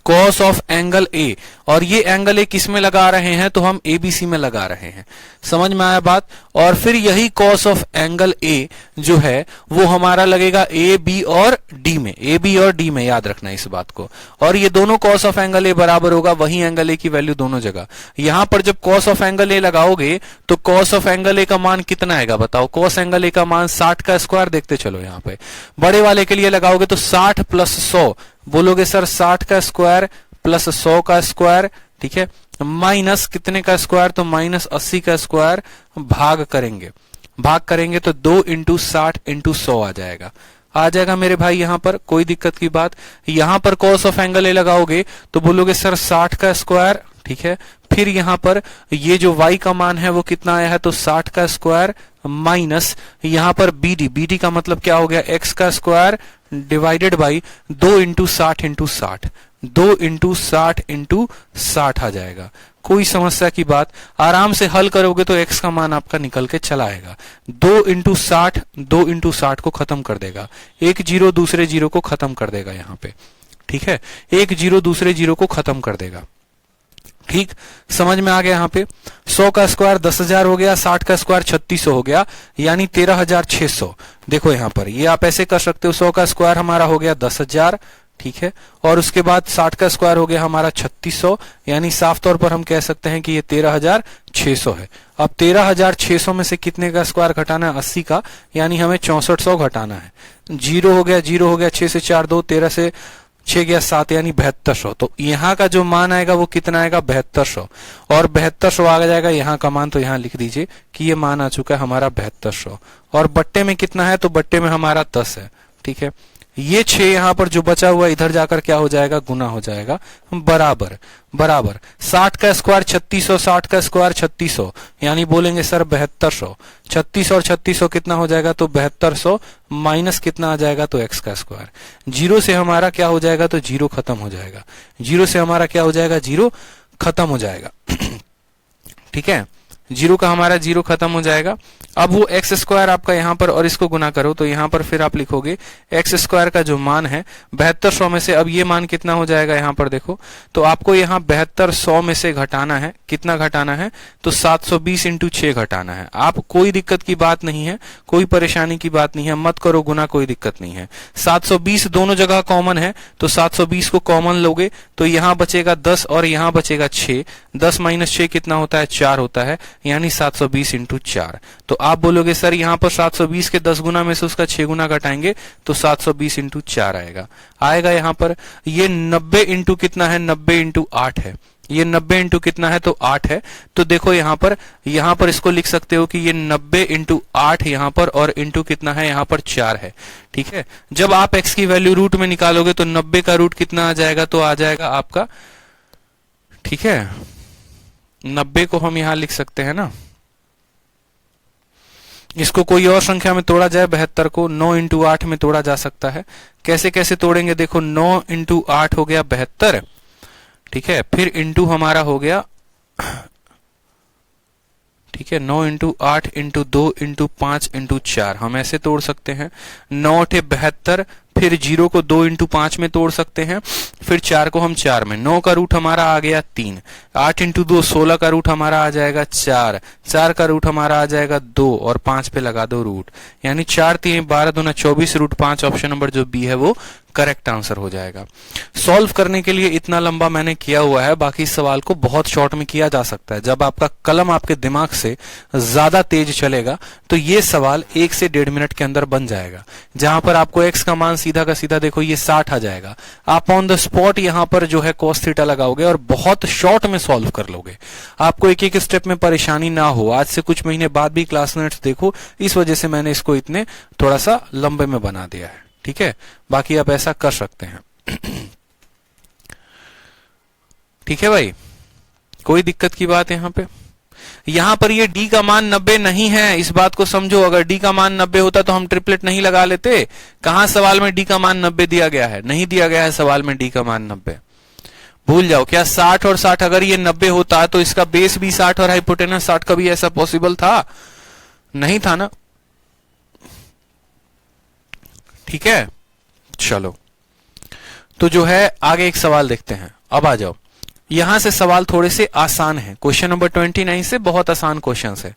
Speaker 1: cos ऑफ एंगल ए, और ये एंगल ए किस में लगा रहे हैं, तो हम एबीसी में लगा रहे हैं। समझ में आया बात। और फिर यही cos ऑफ एंगल ए जो है वो हमारा लगेगा ए बी और डी में, ए बी और डी में, याद रखना इस बात को। और ये दोनों cos ऑफ एंगल ए बराबर होगा वही एंगल ए की वैल्यू दोनों जगह। यहां पर जब cos ऑफ एंगल ए लगाओगे तो cos ऑफ एंगल ए का मान कितना आएगा, बताओ। cos एंगल ए का मान 60 का स्क्वायर, देखते चलो यहां पे। बड़े वाले के लिए लगाओगे तो 60 प्लस 100, बोलोगे सर 60 का स्क्वायर प्लस 100 का स्क्वायर। ठीक है, माइनस कितने का स्क्वायर, तो माइनस 80 का स्क्वायर, भाग करेंगे तो 2 इंटू 60 इंटू 100 आ जाएगा मेरे भाई। यहां पर कोई दिक्कत की बात। यहां पर cos ऑफ एंगल ए लगाओगे तो बोलोगे सर 60 का स्क्वायर। ठीक है, फिर यहां पर ये जो y का मान है वो कितना आया है, तो 60 का स्क्वायर माइनस यहां पर BD, BD का मतलब क्या हो गया, x का square divided by 2 into 60 into 60, 2 into 60 into 60 आ जाएगा। कोई समस्या की बात, आराम से हल करोगे तो x का मान आपका निकल के चला आएगा। 2 इंटू 60 2 इंटू 60 को खत्म कर देगा, एक जीरो दूसरे जीरो को खत्म कर देगा यहाँ पे, ठीक है, एक जीरो दूसरे जीरो को खत्म कर देगा। ठीक, समझ में आ गया। यहाँ पे 100 का स्क्वायर 10,000 हो गया, 60 का स्क्वायर 3600 हो गया, यानी 13,600। देखो यहाँ पर ये आप ऐसे कर सकते हो, 100 का स्क्वायर हमारा हो गया 10,000, ठीक है, और उसके बाद 60 का स्क्वायर हो गया हमारा 3600, यानी साफ तौर पर हम कह सकते हैं कि ये 13,600 है। अब 13,600 में से कितने का स्क्वायर घटाना है, 80 का, यानी हमें 6400 घटाना है। जीरो हो गया, जीरो हो गया, 6 से 4 2, 13 से 6 गया 7, यानी 7200। तो यहाँ का जो मान आएगा वो कितना आएगा, 7200, और 7200 आ जाएगा यहाँ का मान, तो यहाँ लिख दीजिए कि ये मान आ चुका है हमारा 7200, और बट्टे में कितना है, तो बट्टे में हमारा 10 है, ठीक है। ये 6 यहाँ पर जो बचा हुआ इधर जाकर क्या हो जाएगा, गुना हो जाएगा, बराबर बराबर 60 का स्क्वायर 3600, 60 का स्क्वायर 3600, यानी बोलेंगे सर 7200, 36 और 3600 कितना हो जाएगा, तो 7200 माइनस कितना आ जाएगा, तो x का स्क्वायर। जीरो से हमारा क्या हो जाएगा, तो जीरो खत्म हो जाएगा, जीरो से हमारा क्या हो जाएगा, जीरो खत्म हो जाएगा, ठीक है, जीरो का हमारा जीरो खत्म हो जाएगा। अब वो एक्स स्क्वायर आपका यहाँ पर, और इसको गुना करो तो यहाँ पर फिर आप लिखोगे एक्स स्क्वायर का जो मान है 7200 में से, अब ये मान कितना हो जाएगा यहाँ पर देखो, तो आपको यहाँ 7200 में से घटाना है, कितना घटाना है, तो 720 इंटू 6 घटाना है। आप कोई दिक्कत की बात नहीं है, कोई परेशानी की बात नहीं है, मत करो गुना, कोई दिक्कत नहीं है। 720 दोनों जगह कॉमन है, तो 720 को कॉमन लोगे तो यहाँ बचेगा 10 और यहाँ बचेगा 6, 10 माइनस 6 कितना होता है, 4 होता है, यानी 720 इंटू 4। तो आप बोलोगे सर यहाँ पर 720 के 10 गुना में से उसका 6 गुना घटाएंगे तो 720 इंटू 4 आएगा यहाँ पर। ये 90 इंटू कितना है, 90 इंटू 8 है, ये 90 इंटू कितना है, तो 8 है। तो देखो यहाँ पर इसको लिख सकते हो कि ये 90 इंटू 8 यहाँ पर, और इंटू कितना है, यहाँ पर 4 है, ठीक है। जब आप x की वैल्यू रूट में निकालोगे तो 90 का रूट कितना आ जाएगा, तो आ जाएगा आपका, ठीक है, 90 को हम यहां लिख सकते हैं ना, इसको कोई और संख्या में तोड़ा जाए, 72 को 9 इंटू 8 में तोड़ा जा सकता है। कैसे कैसे तोड़ेंगे, देखो 9 इंटू 8 हो गया 72, ठीक है, फिर इंटू हमारा हो गया, ठीक है, 9 इंटू 8 इंटू 2 इंटू 5 इंटू 4, हम ऐसे तोड़ सकते हैं। 9 × 72, फिर 0 को 2 इंटू 5 में तोड़ सकते हैं, फिर 4 को हम 4 में, 9 का रूट हमारा आ गया 3, 8 इंटू 2 16 का रूट हमारा आ जाएगा 4, 4 का रूट हमारा आ जाएगा 2, और 5 पे लगा दो रूट, यानी 4 3 12 दूना 24, रूट 5, ऑप्शन नंबर जो बी है वो करेक्ट आंसर हो जाएगा। सॉल्व करने के लिए इतना लंबा मैंने किया हुआ है, बाकी इस सवाल को बहुत शॉर्ट में किया जा सकता है। जब आपका कलम आपके दिमाग से ज्यादा तेज चलेगा तो ये सवाल 1 से 1.5 मिनट के अंदर बन जाएगा। जहां पर आपको x का मान सीधा का सीधा देखो ये 60 आ जाएगा, आप ऑन द स्पॉट यहाँ पर जो है cos थीटा लगाओगे और बहुत शॉर्ट में सॉल्व कर लोगे। आपको एक एक स्टेप में परेशानी ना हो। आज से कुछ महीने बाद भी क्लास नोट्स देखो, इस वजह से मैंने इसको इतने थोड़ा सा लंबे में बना दिया है, ठीक है। बाकी आप ऐसा कर सकते हैं, ठीक है भाई, कोई दिक्कत की बात यहां पे। यहां पर ये d का मान 90 नहीं है, इस बात को समझो। अगर d का मान 90 होता तो हम ट्रिपलेट नहीं लगा लेते। कहां सवाल में d का मान 90 दिया गया है? नहीं दिया गया है सवाल में d का मान 90। भूल जाओ। क्या 60 और 60 अगर ये 90 होता तो इसका बेस भी 60 और हाइपोटेनस 60 का भी ऐसा पॉसिबल था? नहीं था ना, ठीक है। चलो तो जो है आगे एक सवाल देखते हैं। अब आ जाओ, यहां से सवाल थोड़े से आसान है। क्वेश्चन नंबर 29 से बहुत आसान क्वेश्चन है।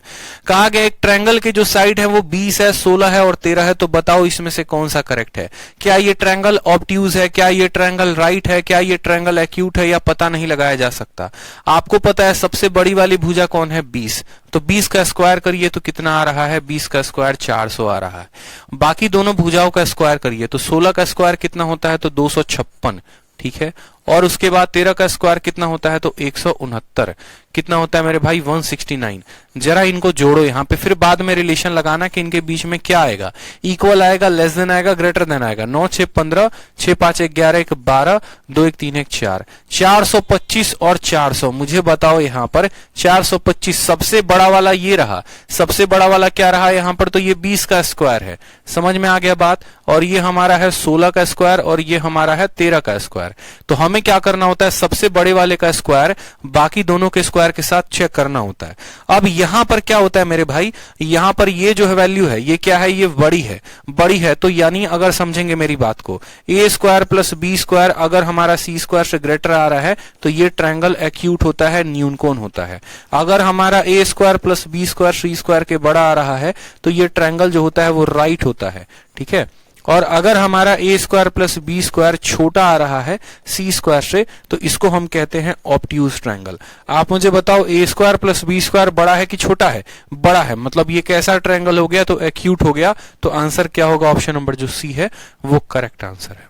Speaker 1: कहा गया एक ट्रायंगल की जो साइड है वो 20 है, 16 है और 13 है, तो बताओ इसमें से कौन सा करेक्ट है। क्या ये ट्रायंगल ऑब्ट्यूज है, क्या ये ट्रायंगल राइट है, क्या ये ट्रायंगल एक्यूट है, या पता नहीं लगाया जा सकता। आपको पता है सबसे बड़ी वाली भुजा कौन है? 20। तो 20 का स्क्वायर करिए तो कितना आ रहा है? 20 का स्क्वायर 400 आ रहा है। बाकी दोनों भुजाओं का स्क्वायर करिए तो 16 का स्क्वायर कितना होता है? तो 256, ठीक है। और उसके बाद 13 का स्क्वायर कितना होता है, तो 169 कितना होता है मेरे भाई, 169। जरा इनको जोड़ो यहाँ पे, फिर बाद में रिलेशन लगाना कि इनके बीच में क्या आएगा, इक्वल आएगा, लेस देन आएगा, ग्रेटर देन आएगा। 9 6 15, 6 5 11, 1 12, 2 1 3 1 4, 425 और 400। मुझे बताओ यहाँ पर 425 सबसे बड़ा वाला ये रहा, सबसे बड़ा वाला क्या रहा यहाँ पर, तो ये 20 का स्क्वायर है। समझ में आ गया बात। और ये हमारा है 16 का स्क्वायर और ये हमारा है 13 का स्क्वायर। तो हमें क्या करना होता है, सबसे बड़े वाले का स्क्वायर बाकी दोनों के स्क्वायर के साथ चेक करना होता है। अब यहां पर क्या होता है मेरे भाई, यहां पर ये जो है वैल्यू है, ये क्या है, ये बड़ी है, बड़ी है। तो यानी अगर समझेंगे मेरी बात को, ए स्क्वायर प्लस बी स्क्वायर अगर हमारा सी स्क्वायर से ग्रेटर आ रहा है तो ये ट्रायंगल एक्यूट होता है, न्यूनकोण होता है। अगर हमारा ए स्क्वायर प्लस बी स्क्वायर सी स्क्वायर के बड़ा आ रहा है तो ये ट्रायंगल जो होता है वो राइट होता है, ठीक है। और अगर हमारा ए स्क्वायर प्लस बी स्क्वायर छोटा आ रहा है सी स्क्वायर से तो इसको हम कहते हैं ऑब्ट्यूज ट्रायंगल। आप मुझे बताओ ए स्क्वायर प्लस बी स्क्वायर बड़ा है कि छोटा है, बड़ा है, मतलब ये कैसा ट्रायंगल हो गया, तो एक्यूट हो गया। तो आंसर क्या होगा, ऑप्शन नंबर जो सी है वो करेक्ट आंसर है।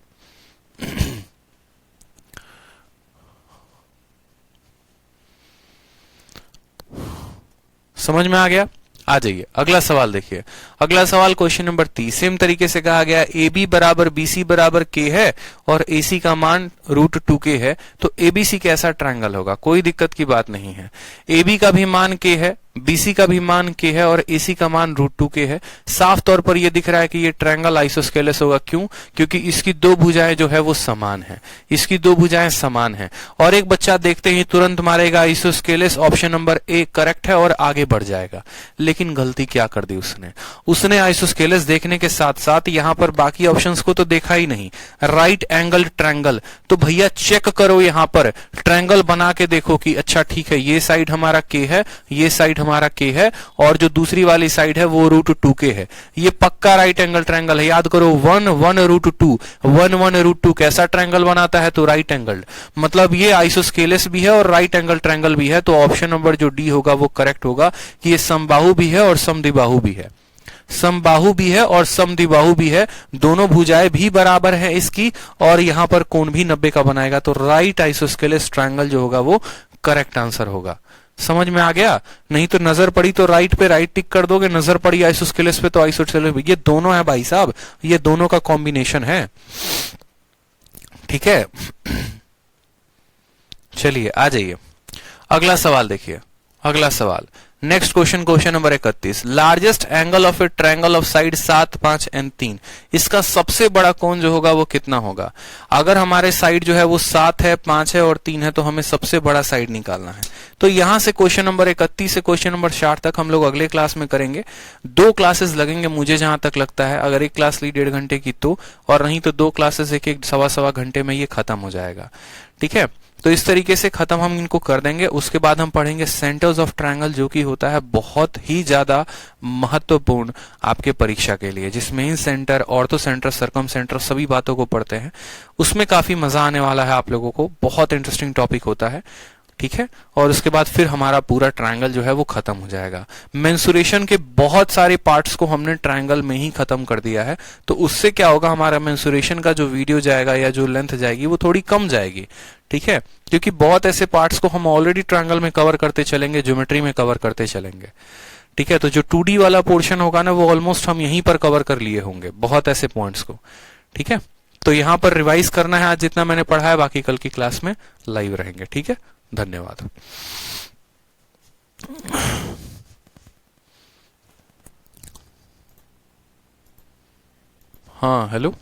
Speaker 1: समझ में आ गया। आ जाइए अगला सवाल देखिए। अगला सवाल क्वेश्चन नंबर 30 सेम तरीके से कहा गया ए बी बराबर बी सी बराबर के है और ए सी का मान √2k है, तो एबीसी कैसा ट्रायंगल होगा। कोई दिक्कत की बात नहीं है, ए बी का भी मान k है, बीसी का भी मान k है और एसी का मान √2k है। साफ तौर पर यह दिख रहा है कि ये ट्रायंगल आइसोस्केलेस होगा। क्यों, क्योंकि इसकी दो भुजाएं जो है वो समान है, इसकी दो भुजाएं समान है। और एक बच्चा देखते ही तुरंत मारेगा isosceles, option number A correct है और आगे बढ़ जाएगा। लेकिन गलती क्या कर दी उसने आइसोस्केलेस देखने के साथ साथ यहां पर बाकी ऑप्शंस को तो देखा ही नहीं। राइट एंगल ट्रायंगल, तो भैया चेक करो यहां पर ट्रायंगल बना के देखो कि अच्छा ठीक है ये साइड हमारा k है, ये साइड हमारा k है और जो दूसरी वाली साइड है वो √2k है। ये पक्का राइट एंगल ट्रायंगल है। याद करो 1 1 √2 1 1 √2 कैसा ट्रायंगल बनाता है, तो राइट एंगल। मतलब ये आइसोस्केलेस भी है और राइट एंगल ट्रायंगल भी है। तो ऑप्शन नंबर जो डी होगा वो करेक्ट होगा कि ये समबाहु भी है और समद्विबाहु भी है, समबाहु भी है और समद्विबाहु भी है। दोनों भुजाएं भी बराबर है इसकी और यहां पर कोण भी 90 का बनाएगा। तो राइट आइसोस्केलेस ट्रायंगल जो होगा वो करेक्ट आंसर होगा। समझ में आ गया। नहीं तो नजर पड़ी तो राइट पे राइट टिक कर दोगे, नजर पड़ी आइसोस्केलेस पे तो आइसोस्केलेस पे। ये दोनों है भाई साहब, ये दोनों का कॉम्बिनेशन है, ठीक है। चलिए आ जाइए अगला सवाल देखिए। अगला सवाल next question, question number 31। Largest angle of A triangle of side 7 5 and 3, इसका सबसे बड़ा कोण जो होगा वो कितना होगा। अगर हमारे साइड जो है वो 7 है, 5 है और 3 है तो हमें सबसे बड़ा साइड निकालना है। तो यहां से क्वेश्चन नंबर 31 से क्वेश्चन नंबर 60 तक हम लोग अगले क्लास में करेंगे। 2 क्लासेस लगेंगे मुझे जहां तक लगता है। अगर एक क्लास ली 1.5 घंटे की तो, और नहीं तो 2 क्लासेस एक एक सवा घंटे में ये खत्म हो जाएगा, ठीक है। तो इस तरीके से खत्म हम इनको कर देंगे। उसके बाद हम पढ़ेंगे सेंटर्स ऑफ ट्रायंगल, जो कि होता है बहुत ही ज्यादा महत्वपूर्ण आपके परीक्षा के लिए, जिसमें incentre, orthocentre, circumcentre सभी बातों को पढ़ते हैं। उसमें काफी मजा आने वाला है आप लोगों को, बहुत इंटरेस्टिंग टॉपिक होता है, ठीक है। और उसके बाद फिर हमारा पूरा ट्रायंगल जो है वो खत्म हो जाएगा। मेंसुरेशन के बहुत सारे पार्ट्स को हमने ट्रायंगल में ही खत्म कर दिया है। तो उससे क्या होगा, हमारा मेंसुरेशन का जो वीडियो जाएगा या जो लेंथ जाएगी वो थोड़ी कम जाएगी, ठीक है। क्योंकि बहुत ऐसे पार्ट्स को हम ऑलरेडी ट्रायंगल में कवर करते चलेंगे, ज्योमेट्री में कवर करते चलेंगे, ठीक है। तो जो 2D वाला पोर्शन होगा ना वो ऑलमोस्ट हम यहीं पर कवर कर लिए होंगे, बहुत ऐसे पॉइंट्स को, ठीक है। तो यहां पर रिवाइज करना है आज जितना मैंने पढ़ा है, बाकी कल की क्लास में लाइव रहेंगे, ठीक है। धन्यवाद। हाँ हेलो।